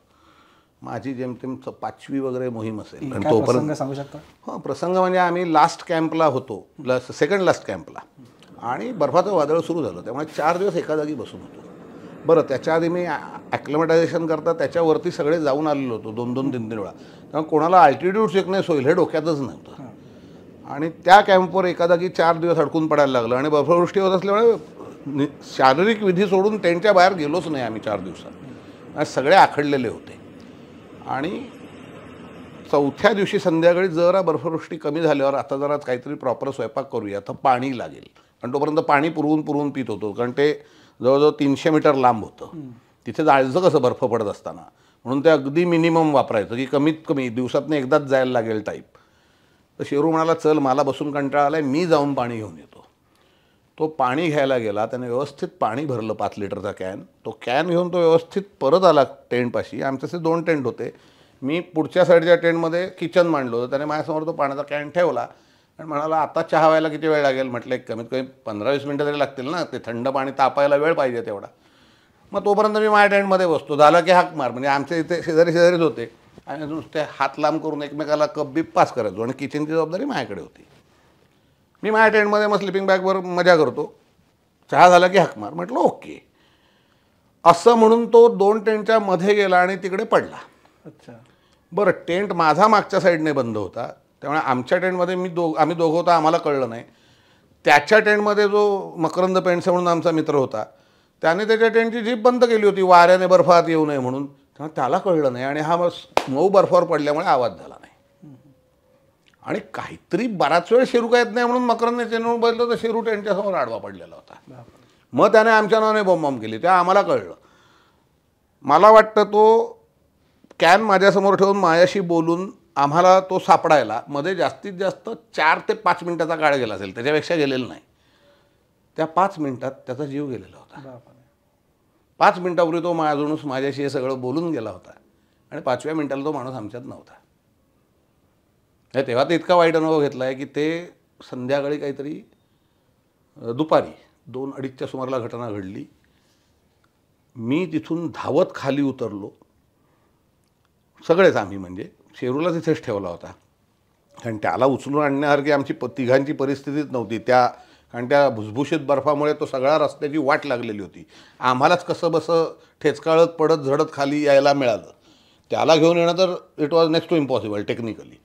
माझी जेमतेम 5वी वगैरे मोहीम असेल. आणि तोपर्यंत सांगू शकता? हां, प्रसंग म्हणजे आम्ही लास्ट कॅम्पला होतो, सेकंड लास्ट कॅम्पला, आणि बर्फाचं वादळ सुरू झालं. त्यामुळे 4 दिवस एका जागी बसून होतो. बरं, त्याच्या आधी मी ॲक्लिमटायझेशन करता त्याच्यावरती सगळे जाऊन आलेलो होतो 2-2, 3-3 वेळा. त्यामुळे कोणाला अल्टिट्यूड सिकनेस होईल हे डोक्यातच नव्हतं. आणि त्या कॅम्पवर एका जागी 4 दिवस अडकून पडायला लागलं, आणि बर्फवृष्टी होत असल्यामुळे शारीरिक विधी सोडून टेंटच्या बाहेर गेलोच नाही आम्ही 4 दिवसात. सगळे आखडलेले होते. आणि 4थ्या दिवशी संध्याकाळी जरा बर्फवृष्टी कमी झाल्यावर आता जरा काहीतरी प्रॉपर स्वयंपाक करूया, तर पाणी लागेल. आणि तोपर्यंत पाणी पुरवून पित होतो, कारण ते जवळजवळ 300 मीटर लांब होतं. तिथे जायचं कसं बर्फ पडत असताना. म्हणून ते अगदी मिनिमम वापरायचं की कमीत कमी दिवसातनं एकदाच जायला लागेल टाईप. तर शेरू म्हणाला चल मला बसून कंटाळा आला आहे, मी जाऊन पाणी घेऊन येतो. तो पाणी घ्यायला गेला, त्याने व्यवस्थित पाणी भरलं 5 लिटरचा कॅन. तो कॅन घेऊन तो व्यवस्थित परत आला टेंटपाशी. आमच्याचे 2 टेंट होते. मी पुढच्या साईडच्या टेंटमध्ये किचन मांडलं होतं. त्याने माझ्यासमोर तो पाण्याचा कॅन ठेवला आणि म्हणाला आता चहा व्हायला किती वेळ लागेल. म्हटलं एक कमीत कमी 15-20 मिनटं तरी लागतील ना, ते थंड पाणी तापायला वेळ पाहिजे तेवढा. मग तोपर्यंत मी माझ्या टेंटमध्ये बसतो. झालं की हाक मार. म्हणजे आमच्या इथे शेजारीच होते आणि नुसते हात लांब करून एकमेकाला कप बीप पास करायचो आणि किचनची जबाबदारी माझ्याकडे होती. मी माझ्या टेंटमध्ये मग स्लिपिंग बॅगवर मजा करतो. चहा झाला की हाक मार. म्हटलं ओके. असं म्हणून तो 2 टेंटच्या मध्ये गेला आणि तिकडे पडला. अच्छा. बरं, टेंट माझा मागच्या साईडने बंद होता, त्यामुळे आमच्या टेंटमध्ये आम्ही दोघं होता, आम्हाला कळलं नाही. त्याच्या टेंटमध्ये जो मकरंद पेंडसे म्हणून आमचा मित्र होता, त्याने त्याच्या टेंटची जीप बंद केली होती वाऱ्याने बर्फात येऊ नये म्हणून. त्यामुळे त्याला कळलं नाही आणि हा मऊ बर्फावर पडल्यामुळे आवाज झाला नाही. आणि काहीतरी बराच वेळ शेरू काय येत नाही म्हणून मकरंदने चेनवून बघितलं तर शेरू टेंटच्या समोर आडवा पडलेला होता. मग त्याने आमच्या नावाने बॉम्ब केली. त्या आम्हाला कळलं. मला वाटतं तो कॅन माझ्यासमोर ठेवून माझ्याशी बोलून आम्हाला तो सापडायला मध्ये जास्तीत जास्त 4 ते 5 मिनिटाचा काळ गेला असेल, त्याच्यापेक्षा गेलेला नाही. त्या 5 मिनिटात त्याचा जीव गेलेला होता. 5 मिनिटापूर्वी तो माझ्याशी हे सगळं बोलून गेला होता आणि 5व्या मिनिटाला तो माणूस आमच्यात नव्हता. तेव्हा ते इतका वाईट अनुभव घेतला आहे की ते संध्याकाळी काहीतरी दुपारी 2-2:30च्या सुमाराला घटना घडली. मी तिथून धावत खाली उतरलो. सगळेच आम्ही, म्हणजे शेरूला तिथेच ठेवला होता कारण त्याला उचलून आणण्यासारखी आमची तिघांची परिस्थितीच नव्हती. कारण त्या भुसभुशीत बर्फामुळे तो सगळा रस्त्याची वाट लागलेली होती. आम्हालाच कसं बसं ठेचकाळत पडत झडत खाली यायला मिळालं. त्याला घेऊन येणं तर it was next to impossible technically.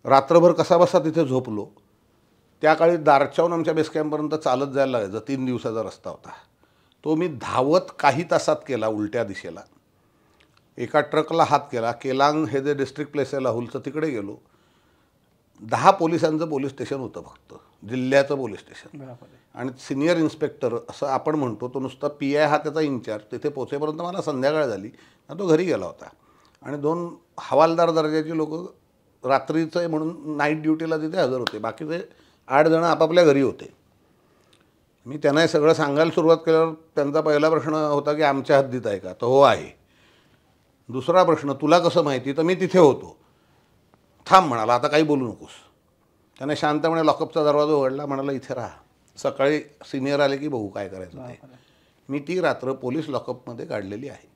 रात्रभर कसा बसा तिथे झोपलो. त्या काळी दारच्याहून आमच्या बेस कॅम्पपर्यंत चालत जायला लागायचं. 3 दिवसाचा रस्ता होता. तो मी धावत काही तासात केला उलट्या दिशेला. एका ट्रकला हात केला. केलांग हे जे डिस्ट्रिक्ट प्लेस आहे लाहूलचं, तिकडे गेलो. 10 पोलिसांचं पोलीस स्टेशन होतं फक्त, जिल्ह्याचं पोलीस स्टेशन. आणि सिनियर इन्स्पेक्टर असं आपण म्हणतो, तो नुसता PI हा त्याचा इंचार्ज. तिथे पोचेपर्यंत मला संध्याकाळ झाली आणि तो घरी गेला होता. आणि 2 हवालदार दर्जाची लोक रात्रीचं आहे म्हणून नाईट ड्युटीला तिथे हजर होते. बाकीचे 8 जण आपापल्या घरी होते. मी त्यांना हे सगळं सांगायला सुरुवात केल्यावर त्यांचा पहिला प्रश्न होता की आमच्या हद्दीत आहे का. तर हो आहे. दुसरा प्रश्न, तुला कसं माहिती. तर मी तिथे होतो. थांब म्हणाला, आता काही बोलू नकोस. त्याने शांतपणे लॉकअपचा दरवाजा उघडला. म्हणाला इथे राहा, सकाळी सिनियर आले की बघू काय करायचं ते. मी ती रात्र पोलीस लॉकअपमध्ये काढलेली आहे.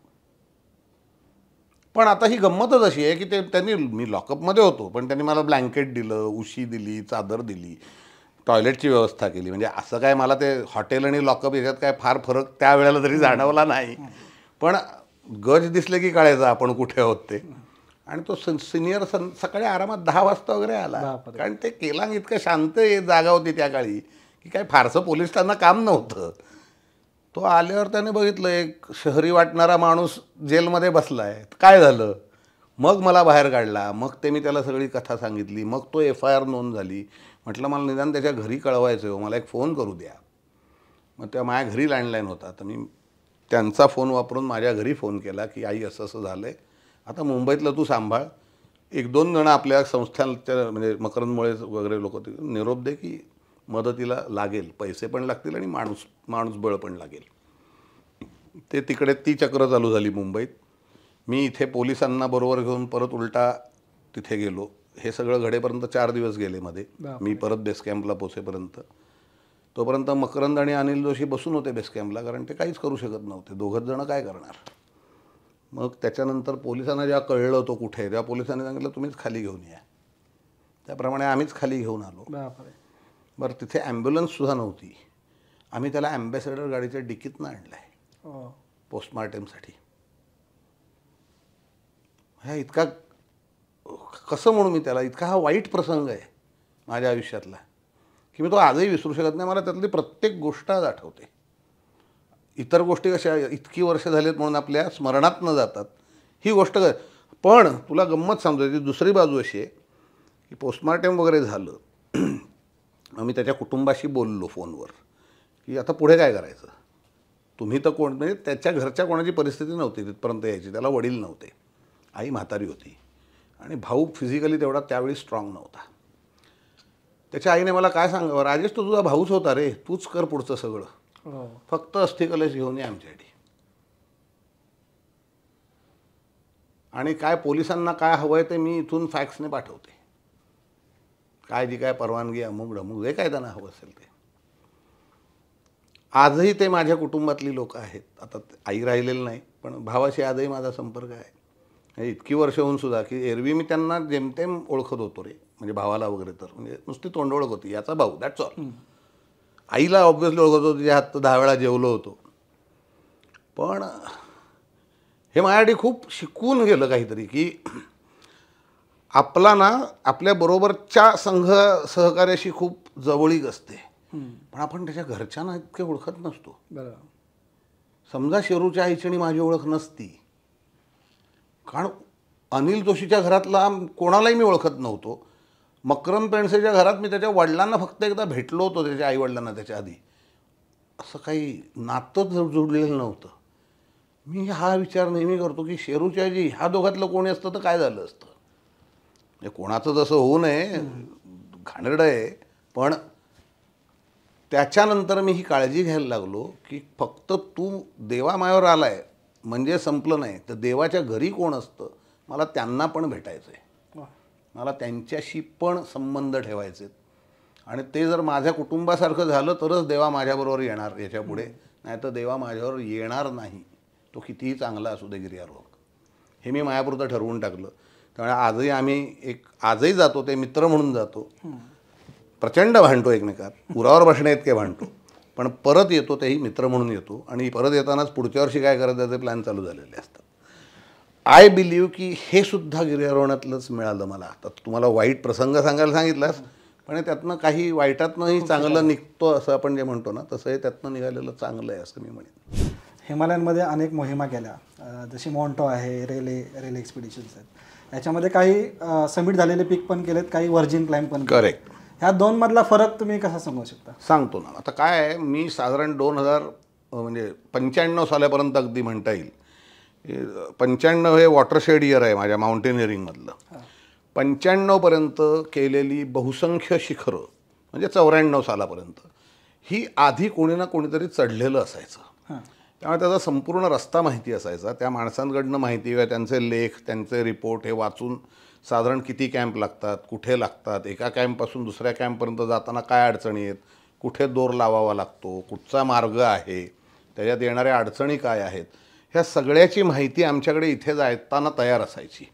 पण आता ही गंमतच अशी आहे की मी लॉकअपमध्ये होतो पण त्यांनी मला ब्लँकेट दिलं, उशी दिली, चादर दिली, टॉयलेटची व्यवस्था केली. म्हणजे असं काय मला ते हॉटेल आणि लॉकअप याच्यात काय फार फरक त्यावेळेला तरी जाणवला नाही. पण गज दिसले की कळायचं आपण कुठे आहोत ते. आणि तो सिनियर सकाळी आरामात 10 वाजता वगैरे आला. कारण ते केलांग इतकं शांत जागा होती त्या काळी की काय फारसं पोलीस त्यांना काम नव्हतं. तो आल्यावर त्याने बघितलं एक शहरी वाटणारा माणूस जेलमध्ये बसला आहे. काय झालं. मग मला बाहेर काढला. मग मी त्याला सगळी कथा सांगितली. मग तो FIR नोंद झाली. म्हटलं मला निदान त्याच्या घरी कळवायचं हो, मला एक फोन करू द्या. मग त्या माझ्या घरी लँडलाईन होता. तर मी त्यांचा फोन वापरून माझ्या घरी फोन केला की आई असं असं झालं आहे, आता मुंबईतलं तू सांभाळ. 1-2 जणं आपल्या संस्थांच्या म्हणजे मकरंदमुळे वगैरे लोक निरोप दे की मदतीला लागेल, पैसे पण लागतील आणि माणूसबळ पण लागेल. ते तिकडे ती चक्र चालू झाली मुंबईत. मी इथे पोलिसांना बरोबर घेऊन परत उलटा तिथे गेलो. हे सगळं घडेपर्यंत 4 दिवस गेले मध्ये. मी परत बेस कॅम्पला पोचेपर्यंत. तोपर्यंत मकरंद आणि अनिल जोशी बसून होते बेस कॅम्पला, कारण ते काहीच करू शकत नव्हते. 2घंच जणं काय करणार. मग त्याच्यानंतर पोलिसांना जेव्हा कळलं तो कुठे, तेव्हा पोलिसांनी सांगितलं तुम्हीच खाली घेऊन या. त्याप्रमाणे आम्हीच खाली घेऊन आलो. बरं, तिथे ॲम्ब्युलन्ससुद्धा नव्हती. आम्ही त्याला ॲम्बॅसेडर गाडीच्या डिकीतनं आणलं आहे पोस्टमार्टमसाठी. ह्या इतका कसं म्हणू मी त्याला, इतका हा वाईट प्रसंग आहे माझ्या आयुष्यातला की मी तो आजही विसरू शकत नाही. मला त्यातली प्रत्येक गोष्ट आज आठवते. इतर गोष्टी कशा इतकी वर्ष झालीत म्हणून आपल्या स्मरणात न जातात, ही गोष्ट. पण तुला गंमत सांगतो, ती दुसरी बाजू अशी आहे की पोस्टमार्टम वगैरे झालं. आम्ही त्याच्या कुटुंबाशी बोललो फोनवर की आता पुढे काय करायचं. तुम्ही तर कोण म्हणजे त्याच्या घरच्या कोणाची परिस्थिती नव्हती तिथपर्यंत यायची. त्याला वडील नव्हते, आई म्हातारी होती आणि भाऊ फिजिकली तेवढा त्यावेळी स्ट्रॉंग नव्हता. त्याच्या आईने मला काय सांगावं, राजेश तो तुझा भाऊच होता रे, तूच कर पुढचं सगळं, फक्त अस्थिकलश घेऊन ये आमच्यासाठी. आणि काय पोलिसांना काय हवंय ते मी इथून फॅक्सने पाठवते, काय जी काय परवानगी अमुक ढमुक जे काय त्यांना हवं असेल ते. आजही ते माझ्या कुटुंबातली लोक आहेत. आता आई राहिलेलं नाही, पण भावाशी आजही माझा संपर्क आहे. इतकी वर्ष होऊन सुद्धा की एरवी मी त्यांना जेमतेम ओळखत होतो रे, म्हणजे भावाला वगैरे तर म्हणजे नुसती तोंड ओळख होती, याचा भाऊ, दॅट्स ऑल. आईला ऑब्व्हियसली ओळखत होतो, तिच्या हात 10 वेळा जेवलो होतो. पण हे माझ्यासाठी खूप शिकवून गेलं काहीतरी, की आपला ना आपल्या बरोबरच्या सहकार्याशी खूप जवळीक असते, पण आपण त्याच्या घरच्यांना इतके ओळखत नसतो. समजा शेरूच्या आईची आणि माझी ओळख नसती, कारण अनिल जोशीच्या घरातला कोणालाही मी ओळखत नव्हतो. मकरम पेंडसेच्या घरात मी त्याच्या वडिलांना फक्त एकदा भेटलो होतो, त्याच्या आईवडिलांना त्याच्या आधी. असं काही नातं जुडलेलं नव्हतं. मी हा विचार नेहमी करतो की शेरूची आजी ह्या दोघातलं कोणी असतं तर काय झालं असतं. म्हणजे कोणाचं जसं होऊ नये, घाणेरडं आहे, पण त्याच्यानंतर मी ही काळजी घ्यायला लागलो की फक्त तू देवा मायावर आलाय म्हणजे संपलं नाही, तर देवाच्या घरी कोण असतं, मला त्यांना पण भेटायचं आहे, मला त्यांच्याशी पण संबंध ठेवायचे. आणि ते जर माझ्या कुटुंबासारखं झालं तरच देवा माझ्याबरोबर येणार याच्या पुढे, नाही तर देवा माझ्याबरोबर येणार नाही, तो कितीही चांगला असू दे गिर्यारोहक. हे मी मायापुरतं ठरवून टाकलं. त्यामुळे आजही आम्ही आजही जातो ते मित्र म्हणून जातो, प्रचंड भांडतो एकमेकात, उरावर बसण्या इतके भांडतो, पण परत येतो तेही मित्र म्हणून येतो. आणि परत येतानाच पुढच्या वर्षी काय करायचं त्याचे प्लॅन चालू झालेले असतात. आय बिलीव्ह की हे सुद्धा गिर्यारोहणातलंच मिळालं मला. आता तुम्हाला वाईट प्रसंग सांगायला सांगितलास, पण त्यातनं काही वाईटातनंही चांगलं निघतो असं आपण जे म्हणतो ना, तसं हे त्यातनं निघालेलं चांगलं आहे असं मी म्हणेन. हिमालयांमध्ये अनेक मोहिमा केल्या, जशी मॉन्टो आहे, रेले एक्सपिडिशन्स आहेत. याच्यामध्ये काही समिट झालेले पीक पण केलेत, काही व्हर्जिन क्लाइंब पण. करेक्ट. ह्या दोन मधला फरक तुम्ही कसा सांगू शकता? सांगतो ना. आता काय आहे, मी साधारण 95 सालापर्यंत अगदी म्हणता येईल, 95 हे वॉटरशेड इयर आहे माझ्या माउंटेनिअरिंगमधलं. 95पर्यंत केलेली बहुसंख्य शिखरं, म्हणजे 94 सालापर्यंत ही आधी कोणी ना कोणीतरी चढलेलं असायचं. त्यामुळे त्याचा संपूर्ण रस्ता माहिती असायचा, त्या माणसांकडनं माहिती किंवा त्यांचे लेख, त्यांचे रिपोर्ट हे वाचून साधारण किती कॅम्प लागतात, कुठे लागतात, एका कॅम्पपासून दुसऱ्या कॅम्पपर्यंत जाताना काय अडचणी आहेत, कुठे दोर लावावा लागतो, कुठचा मार्ग आहे, त्याच्यात येणाऱ्या अडचणी काय आहेत, ह्या सगळ्याची माहिती आमच्याकडे इथे जाताना तयार असायची.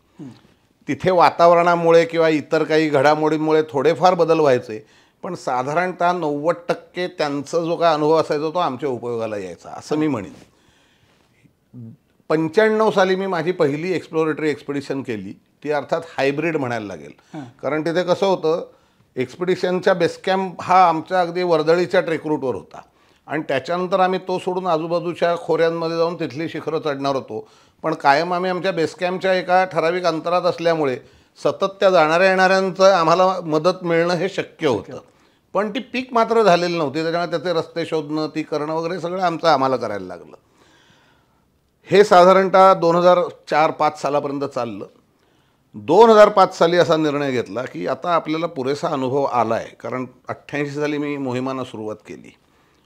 तिथे वातावरणामुळे किंवा इतर काही घडामोडींमुळे थोडेफार बदल व्हायचे, पण साधारणतः 90% त्यांचा जो काय अनुभव असायचा तो आमच्या उपयोगाला यायचा असं मी म्हणेन. 95 साली मी माझी पहिली एक्सप्लोरेटरी एक्सपिडिशन केली, ती अर्थात हायब्रिड म्हणायला लागेल. कारण तिथे कसं होतं, एक्सपिडिशनच्या बेस कॅम्प हा आमच्या अगदी वर्दळीच्या ट्रेक रूटवर होता आणि त्याच्यानंतर आम्ही तो सोडून आजूबाजूच्या खोऱ्यांमध्ये जाऊन तिथली शिखरं चढणार होतो. पण कायम आम्ही आमच्या बेस कॅम्पच्या एका ठराविक अंतरात असल्यामुळे सतत त्या जाणाऱ्या येणाऱ्यांचं आम्हाला मदत मिळणं हे शक्य होतं, पण ती पीक मात्र झालेली नव्हती. त्याच्यामुळे त्याचे रस्ते शोधणं, ती करणं वगैरे सगळं आमचं आम्हाला करायला लागलं. हे साधारणतः 2004-05 सालापर्यंत चाललं. 2005 साली असा निर्णय घेतला की आता आपल्याला पुरेसा अनुभव आला आहे, कारण 88 साली मी मोहिमांना सुरुवात केली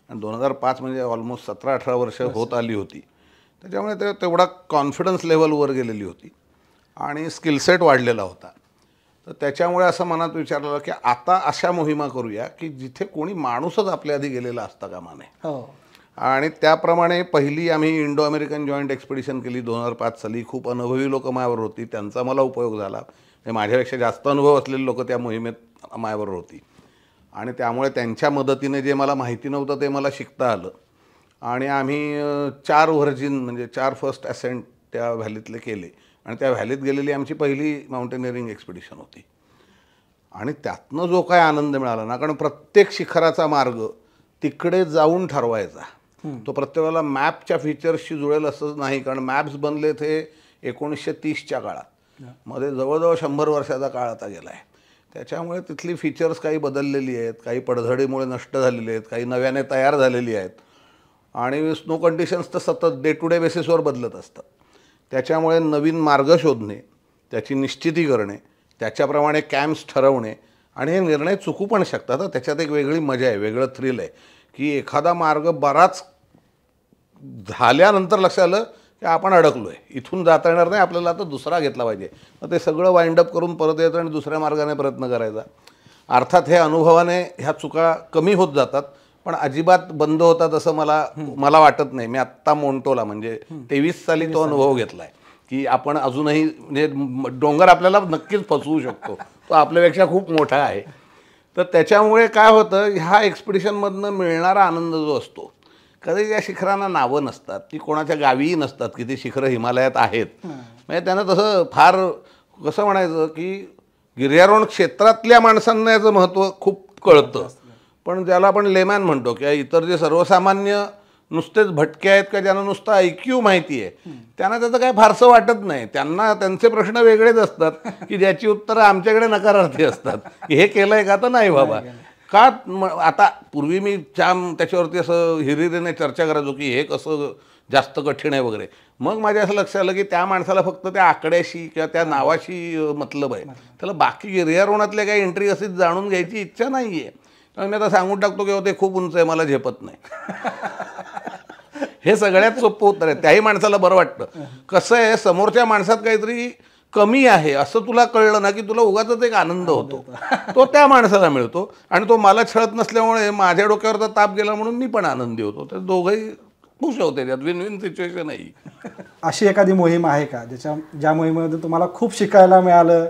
आणि 2005 म्हणजे ऑलमोस्ट 17-18 वर्ष होत आली होती. त्याच्यामुळे तेवढा कॉन्फिडन्स लेवल वर गेलेली होती आणि स्किलसेट वाढलेला होता. तर त्याच्यामुळे असं मनात विचारलं की आता अशा मोहिमा करूया की जिथे कोणी माणूसच आपल्या आधी गेलेला असता कामा नये. आणि त्याप्रमाणे पहिली आम्ही इंडो अमेरिकन जॉईंट एक्सपिडिशन केली 2005 साली. खूप अनुभवी लोक माझ्यावर होती, त्यांचा मला उपयोग झाला. म्हणजे माझ्यापेक्षा जास्त अनुभव असलेले लोक त्या मोहिमेत माझ्याबरोबर होती आणि त्यामुळे त्यांच्या मदतीने जे मला माहिती नव्हतं ते मला शिकता आलं. आणि आम्ही 4 व्हर्जिन म्हणजे 4 फर्स्ट असेंट त्या व्हॅलीतले केले आणि त्या व्हॅलीत गेलेली आमची पहिली माउंटेनिअरिंग एक्सपिडिशन होती. आणि त्यातनं जो काय आनंद मिळाला ना, कारण प्रत्येक शिखराचा मार्ग तिकडे जाऊन ठरवायचा, तो प्रत्येकाला मॅपच्या फीचर्सशी जुळेल असंच नाही, कारण मॅप्स बनले ते 1930च्या काळात, मध्ये जवळजवळ 100 वर्षाचा काळ आता गेला आहे. त्याच्यामुळे तिथली फीचर्स काही बदललेली आहेत, काही पडझडीमुळे नष्ट झालेली आहेत, काही नव्याने तयार झालेली आहेत. आणि स्नो कंडिशन्स तर सतत डे टू डे बेसिसवर बदलत असतात. त्याच्यामुळे नवीन मार्ग शोधणे, त्याची निश्चिती करणे, त्याच्याप्रमाणे कॅम्प्स ठरवणे आणि हे निर्णय चुकू पण शकतात. त्याच्यात एक वेगळी मजा आहे, वेगळं थ्रिल आहे की एखादा मार्ग बराच झाल्यानंतर लक्षात आलं की आपण अडकलो आहे, इथून जाता येणार नाही, आपल्याला आता दुसरा घेतला पाहिजे. मग ते सगळं वाइंडअप करून परत यायचं आणि दुसऱ्या मार्गाने प्रयत्न करायचा. अर्थात हे अनुभवाने ह्या चुका कमी होत जातात, पण अजिबात बंद होतात असं मला वाटत नाही. मी आत्ता मोंटोला म्हणजे 23 साली तो अनुभव घेतला आहे की आपण अजूनही म्हणजे डोंगर आपल्याला नक्कीच फसवू शकतो, तो आपल्यापेक्षा खूप मोठा आहे. तर त्याच्यामुळे काय होतं, ह्या एक्सपिडिशनमधनं मिळणारा आनंद जो असतो, कधी या शिखरांना नावं नसतात, ती कोणाच्या गावीही नसतात की ती शिखरं हिमालयात आहेत. म्हणजे त्यांना तसं फार कसं म्हणायचं की गिर्यारोहण क्षेत्रातल्या माणसांना याचं महत्त्व खूप कळतं, पण ज्याला आपण लेमॅन म्हणतो किंवा इतर जे सर्वसामान्य नुसतेच भटके आहेत का ज्यांना नुसतं ऐक्यू माहिती आहे, त्यांना त्याचं काय फारसं वाटत नाही. त्यांना त्यांचे प्रश्न वेगळेच असतात की ज्याची उत्तरं आमच्याकडे नकारार्थी असतात. हे केलं आहे का, तर नाही बाबा का. आता पूर्वी मी त्याच्यावरती असं हिरिरीने चर्चा करायचो की हे कसं जास्त कठीण आहे वगैरे. मग माझ्या असं लक्षात आलं की त्या माणसाला फक्त त्या आकड्याशी किंवा त्या नावाशी मतलब आहे, त्याला बाकी गिर्यारोहणातल्या काही एंट्री अशीच जाणून घ्यायची इच्छा नाही आहे. मी आता सांगून टाकतो की ते खूप उंच आहे, मला झेपत नाही. हे सगळ्यात सोपं उत्तर आहे. त्याही माणसाला बरं वाटतं. कसं आहे, समोरच्या माणसात काहीतरी कमी आहे असं तुला कळलं ना की तुला उगाचच एक आनंद होतो, तो त्या माणसाला मिळतो. आणि तो मला छळत नसल्यामुळे माझ्या डोक्यावरचा ताप गेला म्हणून मी पण आनंदी होतो. तर दोघंही खुश होते, त्यात विन विन सिच्युएशन आहे. अशी एखादी मोहीम आहे का ज्या मोहिमेमध्ये तुम्हाला खूप शिकायला मिळालं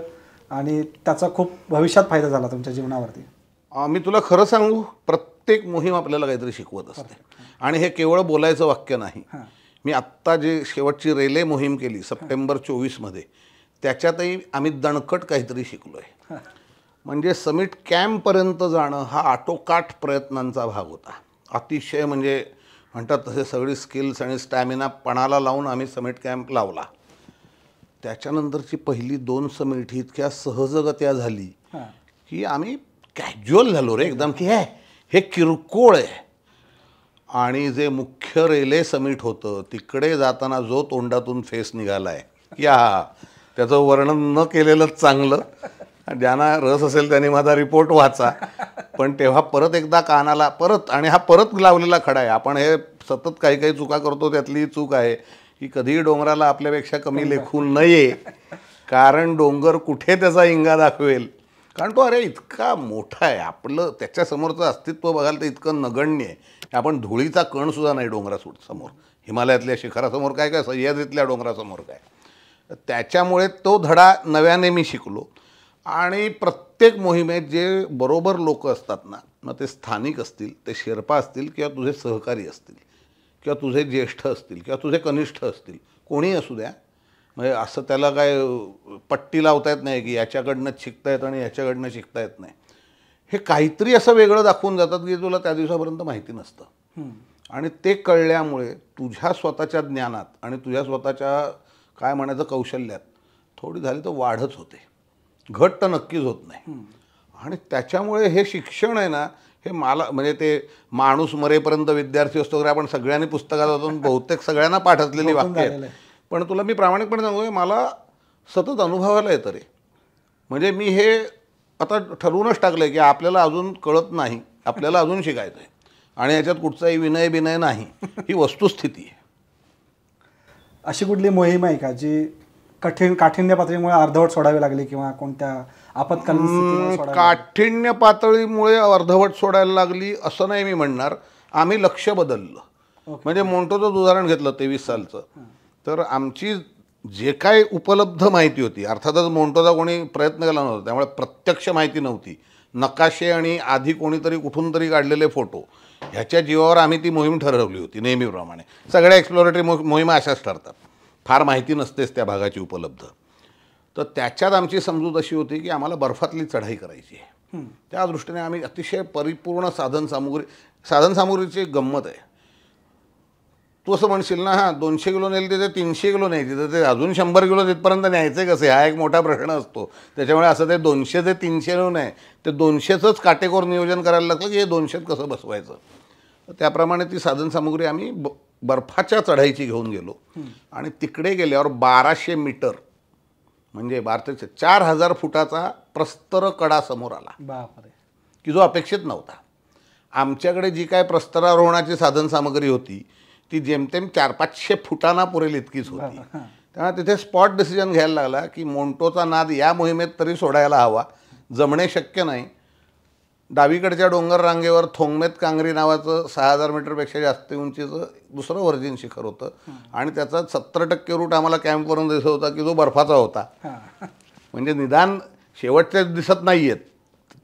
आणि त्याचा खूप भविष्यात फायदा झाला तुमच्या जीवनावरती? मी तुला खरं सांगू, प्रत्येक मोहीम आपल्याला काहीतरी शिकवत असते आणि हे केवळ बोलायचं वाक्य नाही. मी आत्ता जे शेवटची रेले मोहीम केली सप्टेंबर 24मध्ये, त्याच्यातही आम्ही दणकट काहीतरी शिकलो आहे. म्हणजे समिट कॅम्पपर्यंत जाणं हा आटोकाट प्रयत्नांचा भाग होता. अतिशय म्हणजे म्हणतात तसे सगळी स्किल्स आणि स्टॅमिना पणाला लावून आम्ही समिट कॅम्प लावला. त्याच्यानंतरची पहिली 2 समिट ही इतक्या सहजगत्या झाली की आम्ही कॅज्युअल झालो रे एकदम की हे किरकोळ आहे. आणि जे मुख्य रेले समिट होतं तिकडे जाताना जो तोंडातून फेस निघाला आहे की त्याचं वर्णन न केलेलंच चांगलं. ज्यांना रस असेल त्यांनी माझा रिपोर्ट वाचा. पण तेव्हा परत एकदा कानाला आणि हा परत लावलेला खडा आहे. आपण हे सतत काही काही चुका करतो, त्यातली चूक आहे की कधीही डोंगराला आपल्यापेक्षा कमी लेखू नये, कारण डोंगर कुठे त्याचा इंगा दाखवेल. कारण तो इतका मोठा आहे, आपलं त्याच्यासमोरचं अस्तित्व बघाल तर इतकं नगण्य आहे. आपण धुळीचा कणसुद्धा नाही डोंगरासमोर. हिमालयातल्या शिखरासमोर काय सह्याद्रीतल्या डोंगरासमोर काय. त्याच्यामुळे तो धडा नव्याने मी शिकलो. आणि प्रत्येक मोहिमेत जे बरोबर लोक असतात ना, मग ते स्थानिक असतील, ते शेर्पा असतील किंवा तुझे सहकारी असतील किंवा तुझे ज्येष्ठ असतील किंवा तुझे कनिष्ठ असतील, कोणीही असू द्या, म्हणजे असं त्याला काय पट्टी लावता येत नाही की याच्याकडनंच शिकता येतं आणि याच्याकडनं शिकता येत नाही. हे काहीतरी असं वेगळं दाखवून जातात की तुला त्या दिवसापर्यंत माहिती नसतं. आणि ते कळल्यामुळे तुझ्या स्वतःच्या ज्ञानात आणि तुझ्या स्वतःच्या काय म्हणायचं कौशल्यात थोडी झाली तर वाढच होते, घट तर नक्कीच होत नाही. आणि त्याच्यामुळे हे शिक्षण आहे ना, हे मला म्हणजे ते माणूस मरेपर्यंत विद्यार्थी असतो वगैरे आपण सगळ्यांनी पुस्तकात वाचून बहुतेक सगळ्यांना पाठ असलेली वाक्य आहेत. पण तुला मी प्रामाणिकपणे सांगू, मला सतत अनुभवायला येतं रे. म्हणजे मी हे आता ठरवूनच टाकलं आहे की आपल्याला अजून कळत नाही, आपल्याला अजून शिकायचं आहे. आणि याच्यात कुठचाही विनय नाही, ही वस्तुस्थिती आहे. अशी कुठली मोहीम आहे का जी काठिण्य पातळीमुळे अर्धवट सोडावी लागली किंवा कोणत्या आपत्कालीन स्थितीमुळे सोडावी लागली? काठिण्य पातळीमुळे अर्धवट सोडायला लागली असं नाही मी म्हणणार. आम्ही लक्ष बदललं. म्हणजे मोंटोचं उदाहरण घेतलं 23 सालचं, तर आमची जे काय उपलब्ध माहिती होती, अर्थातच मोंटोचा कोणी प्रयत्न केला नव्हता, त्यामुळे प्रत्यक्ष माहिती नव्हती, नकाशे आणि आधी कोणीतरी कुठून तरी काढलेले फोटो, ह्याच्या जीवावर आम्ही ती मोहीम ठरवली होती. नेहमीप्रमाणे सगळ्या एक्सप्लोरेटरी मोहिमा अशाच ठरतात, फार माहिती नसतेच त्या भागाची उपलब्ध. तर त्याच्यात आमची समजूत अशी होती की आम्हाला बर्फातली चढाई करायची आहे. त्या दृष्टीने आम्ही अतिशय परिपूर्ण साधनसामुग्रीची गंमत आहे. तू असं म्हणशील ना, 200 किलो नेली तिथे 300 किलो न्यायची, तर ते अजून 100 किलो तिथपर्यंत न्यायचे कसे, हा एक मोठा प्रश्न असतो. त्याच्यामुळे असं ते 200 ते 300 नाही, ते 200च काटेकोर नियोजन करायला लागलं की हे 200 कसं बसवायचं. त्याप्रमाणे ती साधनसामुग्री आम्ही बर्फाच्या चढाईची घेऊन गेलो आणि तिकडे गेल्यावर 1200 मीटर म्हणजे 4000 फुटाचा प्रस्तर कडा समोर आला बापरे. की जो अपेक्षित नव्हता. आमच्याकडे जी काय प्रस्तरारोहणाची साधनसामग्री होती ती जेमतेम 400-500 फुटांना पुरेल इतकीच होती. त्यामुळे तिथे स्पॉट डिसिजन घ्यायला लागला की मोंटोचा नाद या मोहिमेत तरी सोडायला हवा, जमणे शक्य नाही. डावीकडच्या डोंगर रांगेवर थोंगमेत कांगरी नावाचं 6000 मीटरपेक्षा जास्त उंचीचं दुसरं व्हर्जिन शिखर होतं आणि त्याचा 70% रूट आम्हाला कॅम्पवरून दिसत होता की जो बर्फाचा होता. म्हणजे निदान शेवटचे दिसत नाही आहेत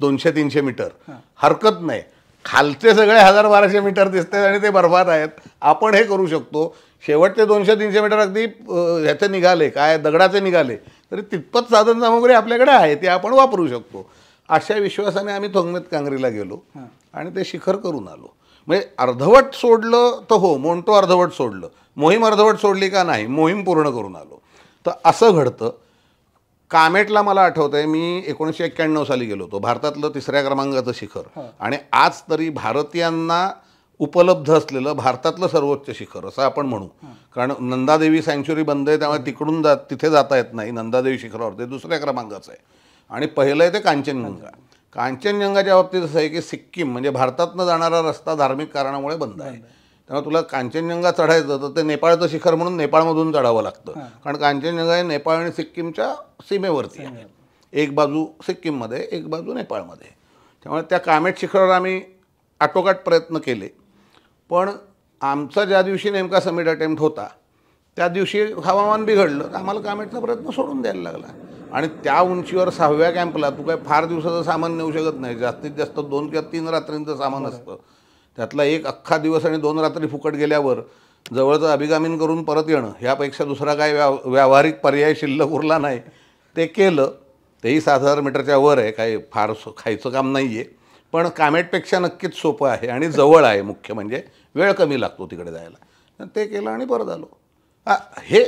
200-300 मीटर, हरकत नाही, खालचे सगळे 1000-1200 मीटर दिसतात आणि ते बर्फात आहेत. आपण हे करू शकतो. शेवटचे 200-300 मीटर अगदी ह्याचे निघाले काय दगडाचे निघाले तरी तितपत साधनसामुग्री आपल्याकडे आहे ती आपण वापरू शकतो. अशा विश्वासाने आम्ही थोंगमेत कांगरीला गेलो आणि ते शिखर करून आलो. म्हणजे अर्धवट सोडलं तर हो, मोंटो अर्धवट सोडलं, मोहीम अर्धवट सोडली का नाही, मोहीम पूर्ण करून आलो. तर असं घडतं. कामेटला मला आठवतं आहे मी 1991 साली गेलो होतो, भारतातलं 3ऱ्या क्रमांकाचं शिखर आणि आज तरी भारतीयांना उपलब्ध असलेलं भारतातलं सर्वोच्च शिखर असं आपण म्हणू. कारण नंदादेवी सँच्युरी बंद आहे त्यामुळे तिकडून तिथे जाता येत नाही. नंदादेवी शिखरावर ते 2ऱ्या क्रमांकाचं आहे आणि पहिलं आहे ते कांचनजंगा. कांचनजंगाच्या बाबतीत असं आहे की सिक्कीम म्हणजे भारतातनं जाणारा रस्ता धार्मिक कारणामुळे बंद आहे. त्यामुळे तुला कांचनजंगा चढायचं तर ते नेपाळचं शिखर म्हणून नेपाळमधून चढावं लागतं. कारण कांचनजंगा हे नेपाळ आणि सिक्कीमच्या सीमेवरती आहे. एक बाजू सिक्कीममध्ये, एक बाजू नेपाळमध्ये. त्यामुळे त्या कामेट शिखरावर आम्ही आटोकाट प्रयत्न केले. पण आमचा ज्या दिवशी नेमका समिट अटेम्प्ट होता त्या दिवशी हवामान बिघडलं, आम्हाला कामेटचा प्रयत्न सोडून द्यायला लागला. आणि त्या उंचीवर 6व्या कॅम्पला तू काय फार दिवसाचं सामान नेऊ शकत नाही. जास्तीत जास्त 2 किंवा 3 रात्रींचं सामान असतं. त्यातला एक अख्खा दिवस आणि 2 रात्री फुकट गेल्यावर जवळचं अभिगामीन करून परत येणं ह्यापेक्षा दुसरा काय व्यावहारिक पर्याय शिल्लक उरला नाही. ते केलं. तेही 7000 मीटरच्या वर आहे, काही फार खायचं काम नाही आहे, पण कामेटपेक्षा नक्कीच सोपं आहे आणि जवळ आहे. मुख्य म्हणजे वेळ कमी लागतो तिकडे जायला. ते केलं आणि परत आलो. हे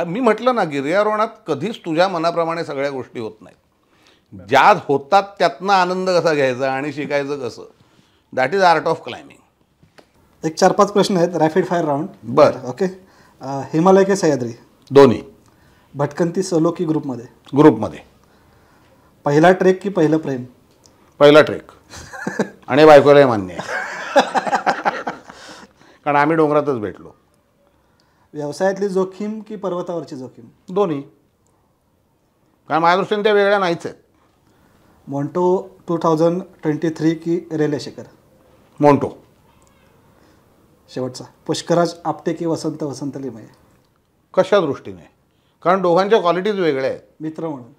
मी म्हटलं ना, गिर्यारोहणात कधीच तुझ्या मनाप्रमाणे सगळ्या गोष्टी होत नाहीत. ज्या होतात त्यातनं आनंद कसा घ्यायचा आणि शिकायचं कसं, that is art of climbing. एक 4-5 प्रश्न आहेत, रॅपिड फायर राऊंड. बरं, ओके. हिमालय की सह्याद्री? दोन्ही. भटकंती सोलो की ग्रुपमध्ये? ग्रुपमध्ये. पहिला ट्रेक की पहिलं प्रेम? पहिला ट्रेक. आणि बायकोलाही मान्य आहे कारण आम्ही डोंगरातच भेटलो. व्यवसायातली जोखीम की पर्वतावरची जोखीम? दोन्ही. कारण माझ्या दृष्टीने त्या वेगळ्या नाहीच आहेत. मोंटो 2023 की रेल्वे शिखर? मोंटो. शेवटचा, पुष्कराज आपटे की वसंत लिमये? कशा दृष्टीने? कारण दोघांच्या क्वालिटीज वेगळ्या आहेत. मित्र म्हणून?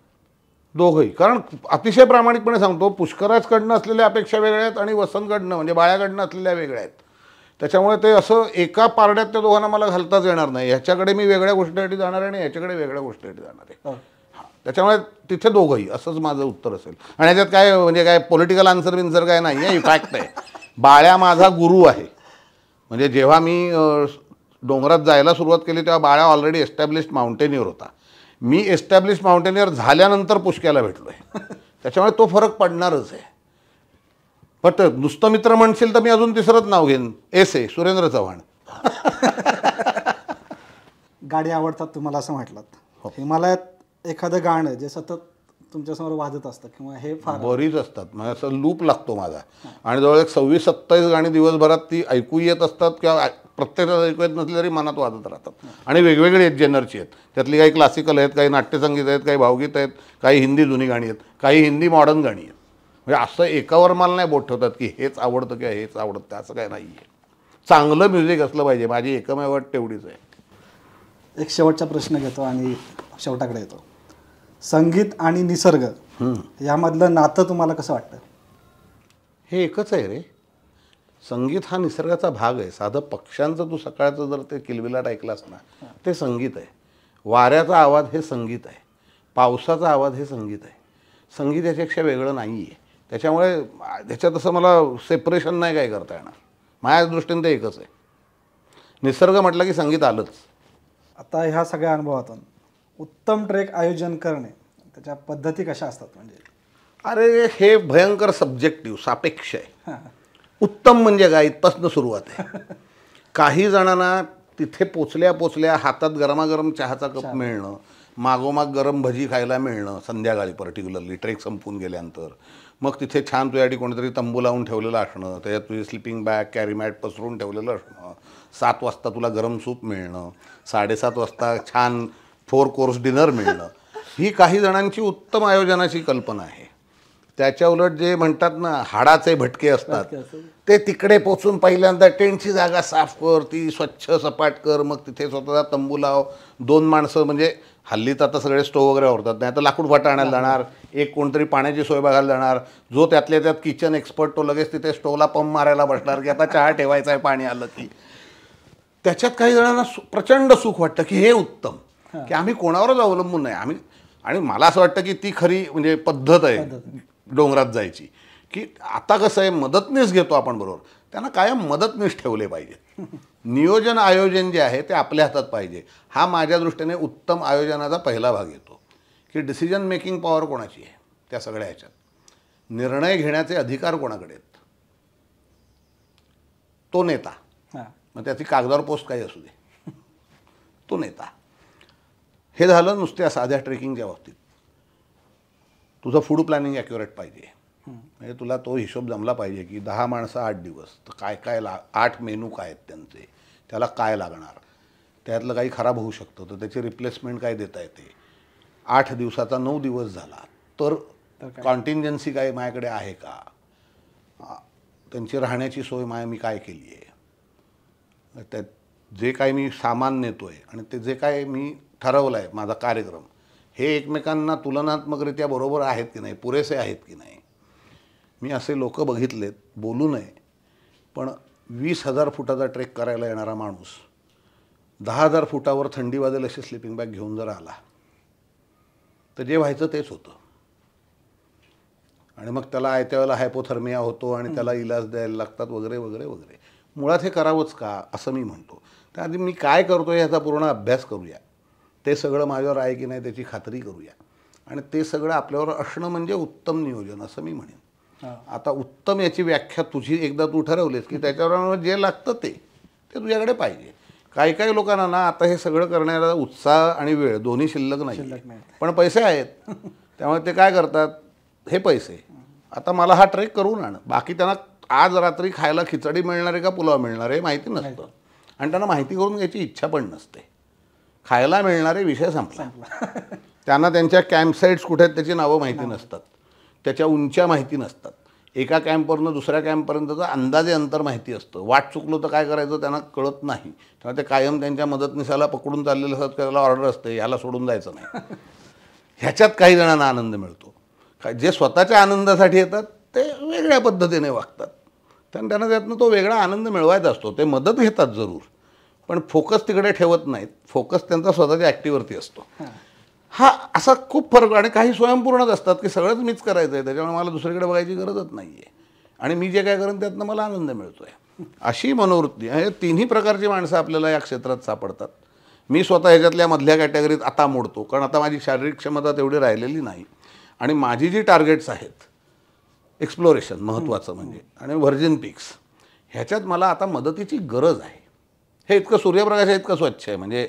दोघंही. कारण अतिशय प्रामाणिकपणे सांगतो, पुष्कराजकडनं असलेल्या अपेक्षा वेगळ्या आहेत आणि वसंतकडनं म्हणजे बाळ्याकडनं असलेल्या वेगळ्या आहेत. त्याच्यामुळे ते असं एका पारड्यात त्या दोघांना मला घालताच येणार नाही. ह्याच्याकडे मी वेगळ्या गोष्टीसाठी जाणार आहे आणि ह्याच्याकडे वेगळ्या गोष्टीसाठी जाणार आहे. त्याच्यामुळे तिथे दोघंही, असंच माझं उत्तर असेल. आणि ह्याच्यात काय म्हणजे काय पॉलिटिकल आन्सर बिन्सर काय नाही आहे, फॅक्ट आहे. बाळ्या माझा गुरु आहे. म्हणजे जेव्हा मी डोंगरात जायला सुरुवात केली तेव्हा बाळ्या ऑलरेडी एस्टॅब्लिश्ड माउंटेनियर होता. मी एस्टॅब्लिश्ड माउंटेनियर झाल्यानंतर पुष्क्याला भेटलो आहे. त्याच्यामुळे तो फरक पडणारच आहे. पण नुसतं मित्र म्हणशील तर मी अजून तिसरंच नाव घेईन, एस.ए. सुरेंद्र चव्हाण. गाडी आवडतात तुम्हाला असं म्हटलात. हिमालयात एखादं गाणं जे सतत तुमच्यासमोर वाजत असतं किंवा हे फार बरीच असतात, म्हणजे असं लूप लागतो माझा. आणि जवळ 26-27 गाणी दिवसभरात ती ऐकू येत असतात किंवा प्रत्येकाला ऐकू येत नसली तरी मनात वाजत राहतात. आणि वेगवेगळे आहेत, जेनरची आहेत. त्यातली काही क्लासिकल आहेत, काही नाट्यसंगीत आहेत, काही भावगीत आहेत, काही हिंदी जुनी गाणी आहेत, काही हिंदी मॉडर्न गाणी आहेत. म्हणजे असं एकावर मला नाही बोट ठेवतात की हेच आवडतं किंवा हेच आवडतं, असं काय नाही आहे. चांगलं म्युझिक असलं पाहिजे, माझी एकमेव अट तेवढीच आहे. एक शेवटचा प्रश्न घेतो आणि शेवटाकडे येतो. संगीत आणि निसर्ग यामधलं नातं तुम्हाला कसं वाटतं? हे एकच आहे रे. संगीत हा निसर्गाचा भाग आहे. साधं पक्ष्यांचं तू सकाळचं जर ते किलबिलाट ऐकलास ना, ते संगीत आहे. वाऱ्याचा आवाज हे संगीत आहे. पावसाचा आवाज हे संगीत आहे. संगीत याच्यापेक्षा वेगळं नाही आहे. त्याच्यामुळे त्याच्यात असं मला सेपरेशन नाही काय करता येणार. माझ्या दृष्टीने ते एकच आहे. निसर्ग म्हटलं की संगीत आलंच. आता ह्या सगळ्या अनुभवातून उत्तम ट्रेक आयोजन करणे त्याच्या पद्धती कशा असतात? म्हणजे अरे हे भयंकर सब्जेक्टिव्ह, सापेक्ष आहे. उत्तम म्हणजे काय इथपासून सुरुवात आहे. काही जणांना तिथे पोचल्या हातात गरमागरम चहाचा कप मिळणं, मागोमाग गरम भजी खायला मिळणं संध्याकाळी, पर्टिक्युलरली ट्रेक संपून गेल्यानंतर, मग तिथे छान तुझ्यासाठी कोणीतरी तंबू लावून ठेवलेलं असणं, त्याच्यात तुझी स्लिपिंग बॅग कॅरी मॅट पसरून ठेवलेलं असणं, 7 वाजता तुला गरम सूप मिळणं, 7:30 वाजता छान 4 कोर्स डिनर मिळणं, ही काही जणांची उत्तम आयोजनाची कल्पना आहे. त्याच्या उलट जे म्हणतात ना हाडाचे भटके असतात ते तिकडे पोचून पहिल्यांदा टेंटची जागा साफ कर, ती स्वच्छ सपाट कर, मग तिथे स्वतःचा तंबू लाव, 2 माणसं, म्हणजे हल्ली तर आता सगळे स्टोव वगैरे वापरतात, नाही तर लाकूड फाटा आणायला जाणार, एक कोणतरी पाण्याची सोय बघायला जाणार, जो त्यातल्या त्यात किचन एक्सपर्ट तो लगेच तिथे स्टोवला पंप मारायला बसणार की आता चहा ठेवायचा आहे पाणी आलं की. त्याच्यात काही जणांना प्रचंड सुख वाटतं की हे उत्तम, की आम्ही कोणावरच अवलंबून नाही आम्ही. आणि मला असं वाटतं की ती खरी म्हणजे पद्धत आहे डोंगरात जायची, की आता कसं आहे मदतनीस घेतो आपण बरोबर, त्यांना कायम मदतनीस ठेवले पाहिजे. नियोजन आयोजन जे आहे ते आपल्या हातात पाहिजे. हा माझ्या दृष्टीने उत्तम आयोजनाचा पहिला भाग येतो, की डिसिजन मेकिंग पॉवर कोणाची आहे त्या सगळ्या ह्याच्यात, निर्णय घेण्याचे अधिकार कोणाकडे आहेत, तो नेता. मग त्याची कागदावर पोस्ट काही असू दे, तो नेता. हे झालं नुसत्या साध्या ट्रेकिंगच्या बाबतीत. तुझं फूड प्लॅनिंग ॲक्युरेट पाहिजे, म्हणजे तुला तो हिशोब जमला पाहिजे की 10 माणसं 8 दिवस, तर काय काय 8 मेनू काय आहेत त्यांचे, त्याला काय लागणार, त्यातलं काही खराब होऊ शकतं तर त्याची रिप्लेसमेंट काय देता येते. 8 दिवसाचा 9 दिवस झाला तर कॉन्टिंजन्सी काय माझ्याकडे आहे का, त्यांची राहण्याची सोय मी काय केली आहे, त्यात जे काही मी सामान नेतो आहे आणि ते जे काय मी ठरवलं आहे माझा कार्यक्रम, हे एकमेकांना तुलनात्मकरित्या बरोबर आहेत की नाही, पुरेसे आहेत की नाही. मी असे लोक बघितलेत, बोलू नये, पण 20,000 फुटाचा ट्रेक करायला येणारा माणूस 10,000 फुटावर थंडी वाजेल अशी स्लिपिंग बॅग घेऊन जर आला तर जे व्हायचं तेच होतं. आणि मग त्याला आयत्या वेळेला हायपोथर्मिया होतो आणि त्याला इलाज द्यायला लागतात वगैरे वगैरे वगैरे. मुळात हे करावंच का असं मी म्हणतो. त्याआधी मी काय करतो याचा पूर्ण अभ्यास करूया, ते सगळं माझ्यावर आहे की नाही त्याची खात्री करूया, आणि ते सगळं आपल्यावर असणं म्हणजे उत्तम नियोजन असं मी म्हणेन. आता उत्तम याची व्याख्या तुझी एकदा तू ठरवलीस की त्याच्यावर जे लागतं ते तुझ्याकडे पाहिजे. काही काही लोकांना ना आता हे सगळं करण्याचा उत्साह आणि वेळ दोन्ही शिल्लक नाही, पण पैसे आहेत त्यामुळे ते काय करतात, हे पैसे आता मला हा ट्रेक करून आण, बाकी त्यांना आज रात्री खायला खिचडी मिळणार आहे का पुलाव मिळणार आहे माहिती नसतं, आणि त्यांना माहिती करून घ्यायची इच्छा पण नसते. खायला मिळणारे विषय संपला. त्यांना त्यांच्या कॅम्पसाईट्स कुठे आहेत त्याची नावं माहिती नसतात, त्याच्या उंच्या माहिती नसतात, एका कॅम्पवरनं दुसऱ्या कॅम्पपर्यंतचं अंदाजे अंतर माहिती असतं. वाट चुकलो तर काय करायचं त्यांना कळत नाही, तेव्हा ते कायम त्यांच्या मदतनीसाला पकडून चाललेलं असतात, त्याला ऑर्डर असते ह्याला सोडून जायचं नाही. ह्याच्यात काही जणांना आनंद मिळतो. जे स्वतःच्या आनंदासाठी येतात ते वेगळ्या पद्धतीने वागतात, त्यांना त्यातनं तो वेगळा आनंद मिळवायचा असतो. ते मदत घेतात जरूर, पण फोकस तिकडे ठेवत नाहीत, फोकस त्यांचा स्वतःच्या ॲक्टिव्हवरती असतो. हा असा खूप फरक. आणि काही स्वयंपूर्णच असतात की सगळंच मीच करायचं आहे, त्याच्यामुळे मला दुसरीकडे बघायची गरजच नाही आहे, आणि मी जे काय करेन त्यातनं मला आनंद मिळतो आहे, अशी मनोवृत्ती. हे तिन्ही प्रकारची माणसं आपल्याला या क्षेत्रात सापडतात. मी स्वतः ह्याच्यातल्या मधल्या कॅटेगरीत आता मोडतो, कारण आता माझी शारीरिक क्षमता तेवढी राहिलेली नाही, आणि माझी जी टार्गेट्स आहेत एक्सप्लोरेशन महत्त्वाचं म्हणजे, आणि व्हर्जिन पीक्स, ह्याच्यात मला आता मदतीची गरज आहे. हे इतकं सूर्यप्रकाश आहे, इतकं स्वच्छ आहे, म्हणजे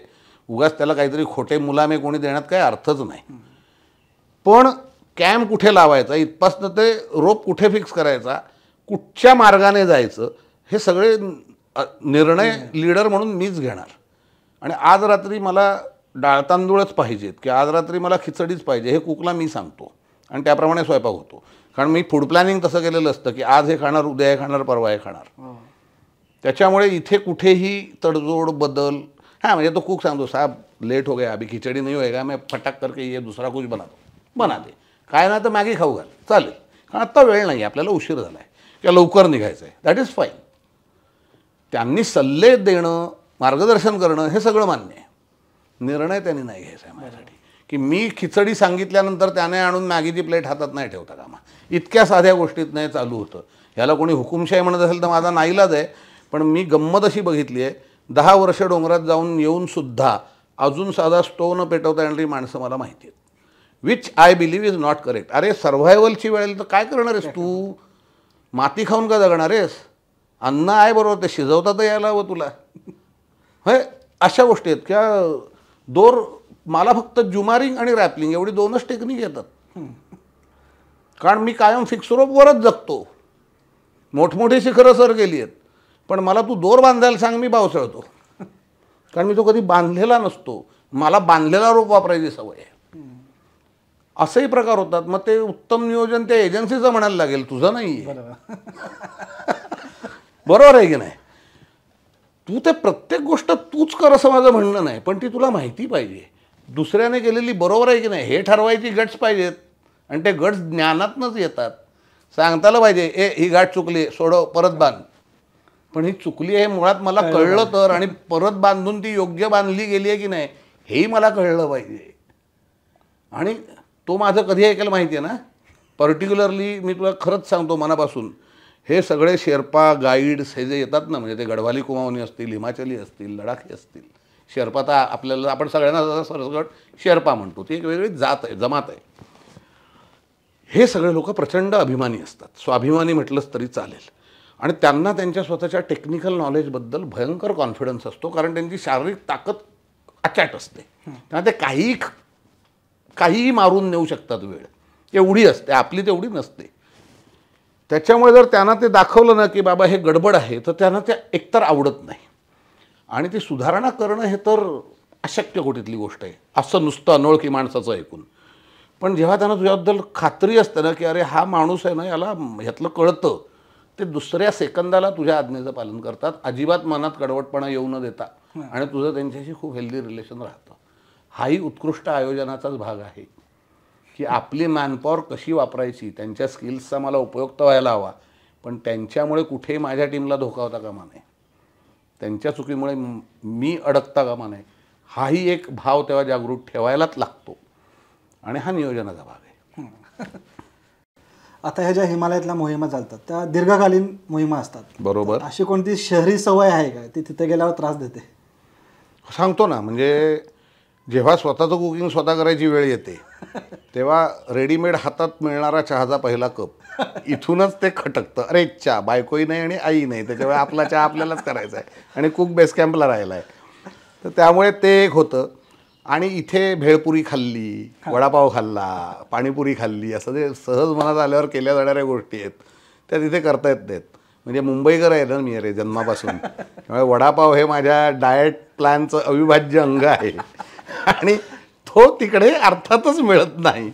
उगाच त्याला काहीतरी खोटे मुलामे कोणी देण्यात काही अर्थच नाही. पण कॅम्प कुठे लावायचा, इथपासनं ते रोप कुठे फिक्स करायचा, कुठच्या मार्गाने जायचं, हे सगळे निर्णय लीडर म्हणून मीच घेणार. आणि आज रात्री मला डाळ तांदूळच पाहिजेत की आज रात्री मला खिचडीच पाहिजे हे कुकला मी सांगतो, आणि त्याप्रमाणे स्वयंपाक होतो. कारण मी फूड प्लॅनिंग तसं केलेलं असतं की आज हे खाणार, उद्या हे खाणार, परवा हे खाणार. त्याच्यामुळे इथे कुठेही तडजोड बदल, हाँ म्हणजे तो कुक सांगतो साहब लेट हो गया, अभी खिचडी नहीं होएगा, मैं फटाक करके ये दुसरा कुछ बना दे, काय ना तर मॅगी खाऊ घाल चालेल, कारण आत्ता वेळ नाही, आपल्याला उशीर झाला आहे किंवा लवकर निघायचं आहे, दॅट इज फाईन. त्यांनी सल्ले देणं, मार्गदर्शन करणं हे सगळं मान्य आहे. निर्णय त्यांनी नाही घ्यायचा आहे माझ्यासाठी की मी खिचडी सांगितल्यानंतर त्याने आणून मॅगीची प्लेट हातात नाही ठेवता कामा. इतक्या साध्या गोष्टीत नाही चालू होतं. ह्याला कोणी हुकुमशाही म्हणत असेल तर माझा नाईलाज आहे, पण मी गंमत अशी बघितली आहे, 10 वर्ष डोंगरात जाऊन येऊनसुद्धा अजून साधा स्टोव न पेटवता येणारी माणसं मला माहिती आहेत, which I believe is not correct. अरे सर्व्हायवलची वेळेला तर काय करणार आहेस तू, माती खाऊन का जगणार आहेस, अन्न आहे बरोबर, ते शिजवता तर यायला हवं तुला. होय, अशा गोष्टी आहेत किंवा दोर. मला फक्त जुमारिंग आणि रॅपलिंग एवढी 2च टेक्निक येतात, कारण मी कायम फिक्स रोपवरच जगतो. मोठमोठी शिखरं सर गेली आहेत, पण मला तू दोर बांधायला सांग, मी बावसळतो, कारण मी तो कधी बांधलेला नसतो. मला बांधलेला रोप वापरायची सवय आहे. असेही प्रकार होतात. मग ते उत्तम नियोजन त्या एजन्सीचं म्हणायला लागेल, तुझं नाही. बरोबर आहे की नाही? तू ते प्रत्येक गोष्ट तूच कर असं माझं म्हणणं नाही, पण ती तुला माहिती पाहिजे. दुसऱ्याने केलेली बरोबर आहे की नाही हे ठरवायची गट्स पाहिजेत, आणि ते गट्स ज्ञानातनंच येतात. सांगताला पाहिजे, ही गाठ चुकली, सोडव, परत बांध. पण ही चुकली आहे मुळात मला कळलं तर, आणि परत बांधून ती योग्य बांधली गेली आहे की नाही हेही मला कळलं पाहिजे. आणि तो माझं कधी ऐकायला माहिती आहे ना, पर्टिक्युलरली मी तुला खरंच सांगतो मनापासून, हे सगळे शेर्पा गाईड्स हे जे येतात ना, म्हणजे ते गढवाली कुमावनी असतील, हिमाचली असतील, लडाखी असतील. शेर्पा तर आपल्याला, आपण सगळ्यांना सरसकट शेर्पा म्हणतो, ती एक वेगळी जात आहे, जमात आहे. हे सगळे लोक प्रचंड अभिमानी असतात, स्वाभिमानी म्हटलंच तरी चालेल. आणि त्यांना त्यांच्या स्वतःच्या टेक्निकल नॉलेजबद्दल भयंकर कॉन्फिडन्स असतो, कारण त्यांची शारीरिक ताकद अचाट असते. त्यामुळे ते काहीही मारून नेऊ शकतात, वेळ एवढी असते, आपली तेवढी नसते. त्याच्यामुळे जर त्यांना ते दाखवलं ना की बाबा हे गडबड आहे, तर त्यांना ते एकतर आवडत नाही, आणि ती सुधारणा करणं हे तर अशक्य कोटीतली गोष्ट आहे, असं नुसतं अनोळखी माणसाचं ऐकून. पण जेव्हा त्यांना तुझ्याबद्दल खात्री असते ना की अरे हा माणूस आहे ना, याला ह्यातलं कळतं, ते दुसऱ्या सेकंदाला तुझ्या आज्ञेचं पालन करतात, अजिबात मनात कडवटपणा येऊ न देता, आणि तुझं त्यांच्याशी खूप हेल्दी रिलेशन राहतं. हाही उत्कृष्ट आयोजनाचाच भाग आहे की आपली मॅनपॉवर कशी वापरायची, त्यांच्या स्किल्सचा मला उपयोग तर व्हायला हवा, पण त्यांच्यामुळे कुठेही माझ्या टीमला धोका होता कामा नये, त्यांच्या चुकीमुळे मी अडकता कामा नये. हाही एक भाव तेव्हा जागृत ठेवायलाच लागतो, आणि हा नियोजनाचा भाग आहे. आता ह्या ज्या हिमालयातल्या मोहिमा चालतात त्या दीर्घकालीन मोहिमा असतात, बरोबर. अशी कोणती शहरी सवय आहे का ती तिथे गेल्यावर त्रास देते? सांगतो ना, म्हणजे जेव्हा स्वतःचं कुकिंग स्वतः करायची वेळ येते तेव्हा रेडीमेड हातात मिळणारा चहाचा पहिला कप इथूनच ते खटकतं. अरे चहा बायकोही नाही आणि आई नाही, त्याच्यामुळे आपला चहा आपल्यालाच करायचा आहे, आणि कुक बेस कॅम्पला राहिला आहे, तर त्यामुळे ते एक होतं. आणि इथे भेळपुरी खाल्ली, वडापाव खाल्ला, पाणीपुरी खाल्ली, असं जे सहज मनात आल्यावर केल्या जाणाऱ्या गोष्टी आहेत त्या तिथे करता येत नाहीत. म्हणजे मुंबईकर आहे ना मी, अरे जन्मापासून, त्यामुळे वडापाव हे माझ्या डाएट प्लॅनचं अविभाज्य अंग आहे, आणि तो तिकडे अर्थातच मिळत नाही.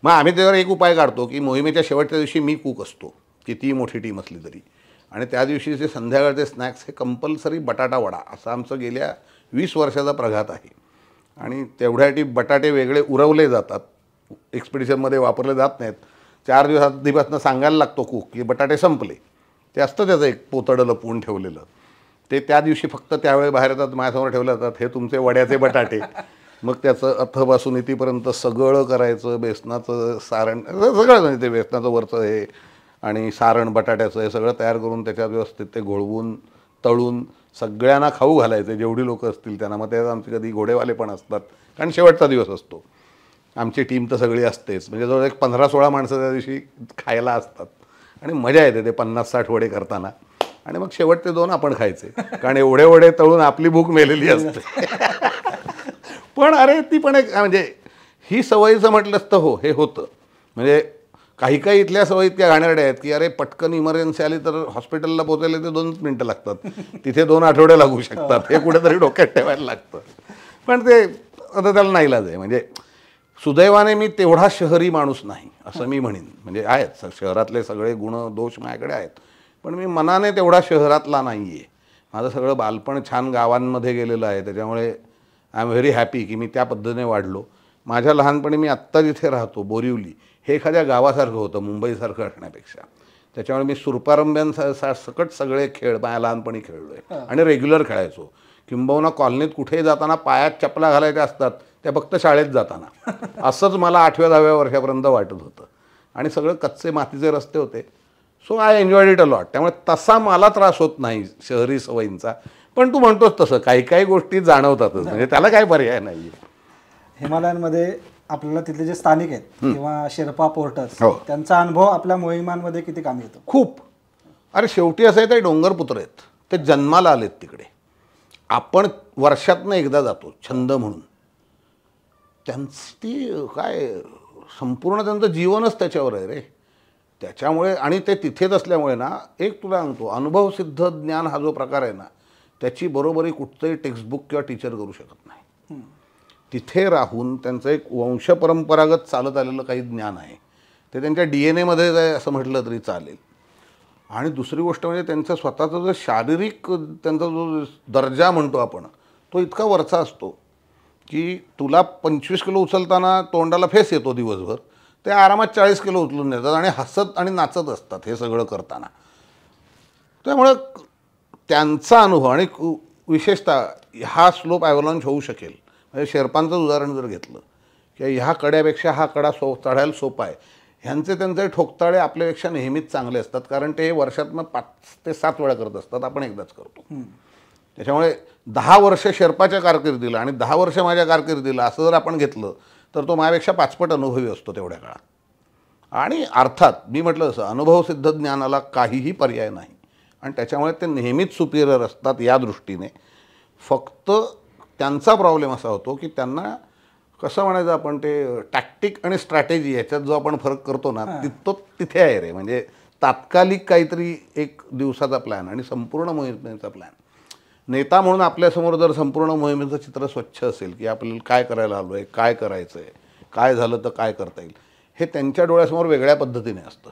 मग आम्ही त्यावर एक उपाय काढतो की मोहिमेच्या शेवटच्या दिवशी मी कुक असतो, कितीही मोठी टीम असली तरी, आणि त्या दिवशीचे संध्याकाळचे स्नॅक्स हे कंपल्सरी बटाटा वडा, असं आमचं गेल्या 20 वर्षाचा प्रघात आहे. आणि तेवढ्यासाठी बटाटे वेगळे उरवले जातात, एक्सपिडिशनमध्ये वापरले जात नाहीत. 4 दिवस आधीपासून सांगायला लागतो कुक की बटाटे संपले, ते असतं त्याचं एक पोतडं लपवून ठेवलेलं, ते त्या दिवशी फक्त त्यावेळी बाहेर येतात, माझ्यासमोर ठेवले जातात, हे तुमचे वड्याचे बटाटे. मग त्याचं अथपासून इथपर्यंत सगळं करायचं, बेसनाचं सारण सगळं, म्हणजे ते बेसनाचं वरचं हे आणि सारण बटाट्याचं हे सगळं तयार करून त्याच्यात व्यवस्थित ते घोळवून तळून सगळ्यांना खाऊ घालायचे, जेवढी लोकं असतील त्यांना. मग त्यात आमचे कधी घोडेवाले पण असतात, कारण शेवटचा दिवस असतो. आमची टीम तर सगळी असतेच, म्हणजे जवळ एक 15-16 माणसं त्या दिवशी खायला असतात, आणि मजा येते ते 50-60 वडे करताना. आणि मग शेवटचे 2 आपण खायचे, कारण एवढे वडे तळून आपली भूक मेलेली असते. पण अरे ती पण एक, म्हणजे ही सवयीचं म्हटलंच तर हो हे होतं. म्हणजे काही काही इथल्या सवयी इतक्या घाणेरड्या आहेत की अरे पटकन इमर्जन्सी आली तर हॉस्पिटलला पोहोचायला ते 2 मिनटं लागतात, तिथे 2 आठवडे लागू शकतात, हे कुठेतरी डोक्यात ठेवायला लागतं. पण ते आता त्याला नाईलाज आहे. म्हणजे सुदैवाने मी तेवढा शहरी माणूस नाही असं मी म्हणेन. म्हणजे आहेत शहरातले सगळे गुण दोष माझ्याकडे आहेत, पण मी मनाने तेवढा शहरातला नाही आहे. माझं सगळं बालपण छान गावांमध्ये गेलेलं आहे, त्याच्यामुळे आय एम व्हेरी हॅपी की मी त्या पद्धतीने वाढलो. माझ्या लहानपणी मी आत्ता जिथे राहतो बोरिवली हे एखाद्या गावासारखं होतं मुंबईसारखं असण्यापेक्षा. त्याच्यामुळे मी सुरपारंब्यांसकट सगळे खेळ माझ्या लहानपणी खेळलो आहे, आणि रेग्युलर खेळायचो. किंबहुना कॉलनीत कुठेही जाताना पायात चपला घालायच्या असतात त्या फक्त शाळेत जाताना, असंच मला 8व्या-10व्या वर्षापर्यंत वाटत होतं. आणि सगळं कच्चे मातीचे रस्ते होते, so I enjoyed it a lot. त्यामुळे तसा मला त्रास होत नाही शहरी सवयींचा. पण तू म्हणतोस तसं काही काही गोष्टी जाणवतातच, म्हणजे त्याला काही पर्याय नाही आहे. हिमालयांमध्ये आपल्याला तिथले जे स्थानिक आहेत किंवा शेर्पा पोर्टर्स, हो. त्यांचा अनुभव आपल्या मोहिमांमध्ये किती कामी येतो? खूप. अरे शेवटी असं आहे, ते डोंगरपुत्र आहेत, ते जन्माला आलेत तिकडे. आपण वर्षातनं एकदा जातो छंद म्हणून. त्यांची काय संपूर्ण त्यांचं जीवनच त्याच्यावर आहे रे. त्याच्यामुळे आणि ते तिथेच असल्यामुळे ना, एक तुला सांगतो, अनुभवसिद्ध ज्ञान हा जो प्रकार आहे ना, त्याची बरोबरी कुठचंही टेक्स्टबुक किंवा टीचर करू शकत नाही. तिथे राहून त्यांचं एक वंशपरंपरागत चालत आलेलं काही ज्ञान आहे, ते त्यांच्या DNA मध्ये आहे असं म्हटलं तरी चालेल. आणि दुसरी गोष्ट म्हणजे त्यांचा स्वतःचा जो शारीरिक त्यांचा जो दर्जा म्हणतो आपण, तो इतका वरचा असतो की तुला 25 किलो उचलताना तोंडाला फेस येतो दिवसभर, ते आरामात 40 किलो उचलून नेतात आणि हसत आणि नाचत असतात हे सगळं करताना. त्यामुळं त्यांचा अनुभव आणि विशेषतः हा स्लोप ॲव्हलांच होऊ शकेल. म्हणजे शेर्पांचंच उदाहरण जर घेतलं की ह्या कड्यापेक्षा हा कडा चढायला सोपा आहे, ह्यांचे त्यांचे ठोकताळे आपल्यापेक्षा नेहमीच चांगले असतात, कारण ते वर्षातनं 5 ते 7 वेळा करत असतात, आपण एकदाच करतो. त्याच्यामुळे 10 वर्ष शेर्पाच्या कारकिर्दीला आणि 10 वर्ष माझ्या कारकिर्दीला असं जर आपण घेतलं तर तो माझ्यापेक्षा 5 पट अनुभवी असतो तेवढ्या काळात. आणि अर्थात मी म्हटलं तसं अनुभवसिद्ध ज्ञानाला काहीही पर्याय नाही आणि त्याच्यामुळे ते नेहमीच सुपिरियर असतात या दृष्टीने. फक्त त्यांचा प्रॉब्लेम असा होतो की त्यांना कसं म्हणायचं आपण, ते टॅक्टिक आणि स्ट्रॅटेजी ह्याच्यात जो आपण फरक करतो ना, तो तिथे आहे रे. म्हणजे तात्कालिक काहीतरी एक दिवसाचा प्लॅन आणि संपूर्ण मोहिमेचा प्लॅन. नेता म्हणून आपल्यासमोर जर संपूर्ण मोहिमेचं चित्र स्वच्छ असेल की आपल्याला काय करायला आलो आहे, काय करायचं आहे, काय झालं तर काय करता येईल, हे त्यांच्या डोळ्यासमोर वेगळ्या पद्धतीने असतं.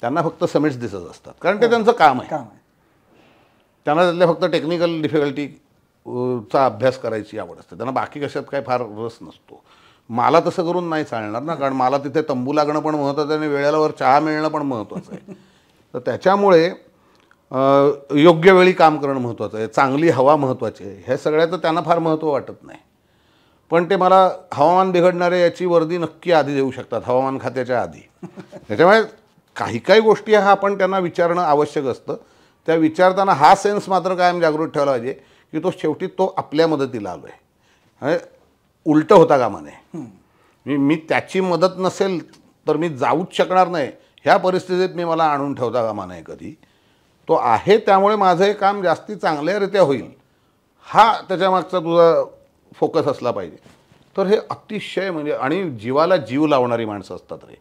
त्यांना फक्त समिट्स दिसत असतात, कारण ते त्यांचं काम आहे. त्यांना त्यातल्या फक्त टेक्निकल डिफिकल्टी चा अभ्यास करायची आवड असते, त्यांना बाकी कशात काय फार रस नसतो. मला तसं करून नाही चालणार ना, कारण मला तिथे तंबू लागणं पण महत्त्वाचं आहे आणि वेळेला चहा मिळणं पण महत्त्वाचं आहे. तर त्याच्यामुळे योग्य वेळी काम करणं महत्त्वाचं आहे, चांगली हवा महत्त्वाची आहे. हे सगळ्याचं त्यांना फार महत्त्व वाटत नाही. पण ते मला हवामान बिघडणारे याची वर्दी नक्की आधी देऊ शकतात, हवामान खात्याच्या आधी. त्याच्यामुळे काही काही गोष्टी हा आपण त्यांना विचारणं आवश्यक असतं. त्या विचारताना हा सेन्स मात्र कायम जागृत ठेवला पाहिजे की तो शेवटी तो आपल्या मदतीला आलो आहे, उलटं होता कामा नये. मी त्याची मदत नसेल तर मी जाऊच शकणार नाही ह्या परिस्थितीत मी मला आणून ठेवता कामा नये कधी. तो आहे त्यामुळे माझं हे काम जास्ती चांगल्यारीत्या होईल, हा त्याच्यामागचा तुझा फोकस असला पाहिजे. तर हे अतिशय म्हणजे आणि जीवाला जीव लावणारी माणसं असतात रे.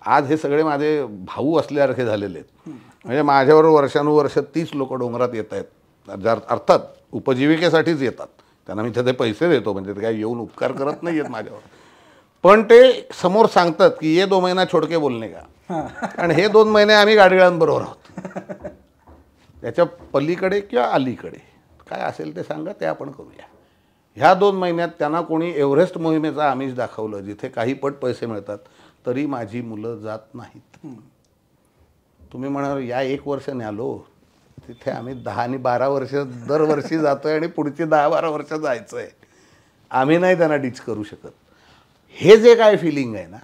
आज हे सगळे माझे भाऊ असल्यासारखे झालेले आहेत. म्हणजे माझ्याबरोबर वर्षानुवर्ष 30 लोक डोंगरात येत आहेत. अर्थात उपजीविकेसाठीच येतात, त्यांना मी त्याचे पैसे देतो, म्हणजे ते काही येऊन उपकार करत नाही आहेत माझ्यावर. पण ते समोर सांगतात की ये 2 महिना छोडके बोलणे का, आणि हे 2 महिने आम्ही गाडगिळांबरोबर आहोत. त्याच्या पलीकडे किंवा अलीकडे काय असेल ते सांगा, ते आपण करूया. ह्या 2 महिन्यात त्यांना कोणी एव्हरेस्ट मोहिमेचं आमिष दाखवलं जिथे काही पट पैसे मिळतात, तरी माझी मुलं जात नाहीत. तुम्ही म्हणाल या 1 वर्ष न्यालो, तिथे आम्ही 10 आणि 12 वर्ष दरवर्षी जातोय आणि पुढची 10-12 वर्ष जायचं आहे. आम्ही नाही त्यांना डीच करू शकत. हे जे काय फिलिंग आहे ना,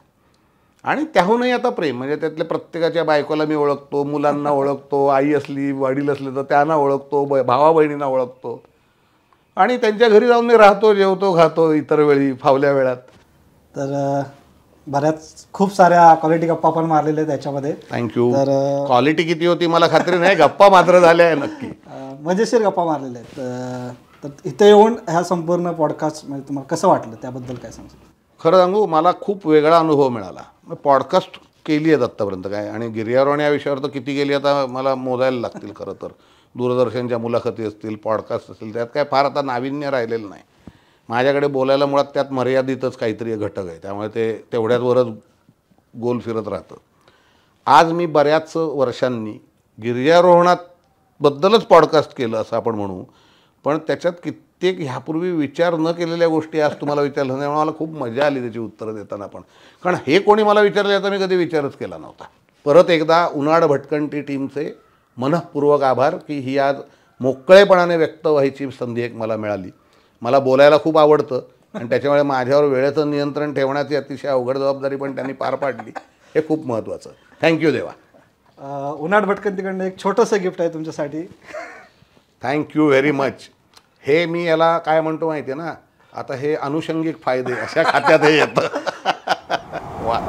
आणि त्याहूनही आता प्रेम, म्हणजे त्यातल्या प्रत्येकाच्या बायकोला मी ओळखतो, मुलांना ओळखतो, आई असली वडील असले तर त्यांना ओळखतो, भावा बहिणींना ओळखतो, आणि त्यांच्या घरी जाऊन मी राहतो, जेवतो, खातो इतर वेळी फावल्या वेळात. तर बऱ्याच खूप साऱ्या क्वालिटी गप्पा पण मारलेल्या आहेत त्याच्यामध्ये. थँक्यू. तर क्वालिटी किती होती मला खात्री नाही, गप्पा मात्र झाल्या आहे नक्की, मजेशीर गप्पा मारलेल्या आहेत. तर इथे येऊन ह्या संपूर्ण पॉडकास्ट म्हणजे तुम्हाला कसं वाटलं त्याबद्दल काय सांगू? खरं सांगू, मला खूप वेगळा अनुभव मिळाला. पॉडकास्ट केली आहेत आत्तापर्यंत काय, आणि गिर्यारोहण या विषयावर तर किती केली आता मला मोजायला लागतील. खरं तर दूरदर्शनच्या मुलाखती असतील, पॉडकास्ट असतील, त्यात काय फार आता नाविन्य राहिलेलं नाही. माझ्याकडे बोलायला मुळात त्यात मर्यादितच काहीतरी घटक आहे, त्यामुळे ते तेवढ्याचवरच गोल फिरत राहतं. आज मी बऱ्याच वर्षांनी गिर्यारोहणाबद्दलच पॉडकास्ट केलं असं आपण म्हणू, पण त्याच्यात कित्येक ह्यापूर्वी विचार न केलेल्या गोष्टी आज तुम्हाला विचारलं, त्यामुळे मला खूप मजा आली त्याची उत्तरं देताना. पण कारण हे कोणी मला विचारलं याचा मी कधी विचारच केला नव्हता. परत एकदा उनाड भटकंती टीमचे मनःपूर्वक आभार की ही आज मोकळेपणाने व्यक्त व्हायची संधी एक मला मिळाली. मला बोलायला खूप आवडतं आणि त्याच्यामुळे माझ्यावर वेळेचं नियंत्रण ठेवण्याची अतिशय अवघड जबाबदारी पण त्यांनी पार पाडली, हे खूप महत्त्वाचं. थँक्यू देवा. उनाड भटकंतीकडनं एक छोटंसं गिफ्ट आहे तुमच्यासाठी. Thank you very much. हे मी याला काय म्हणतो माहिती आहे ना, आता हे अनुषंगिक फायदे अशा खात्यात हे येतं. वा.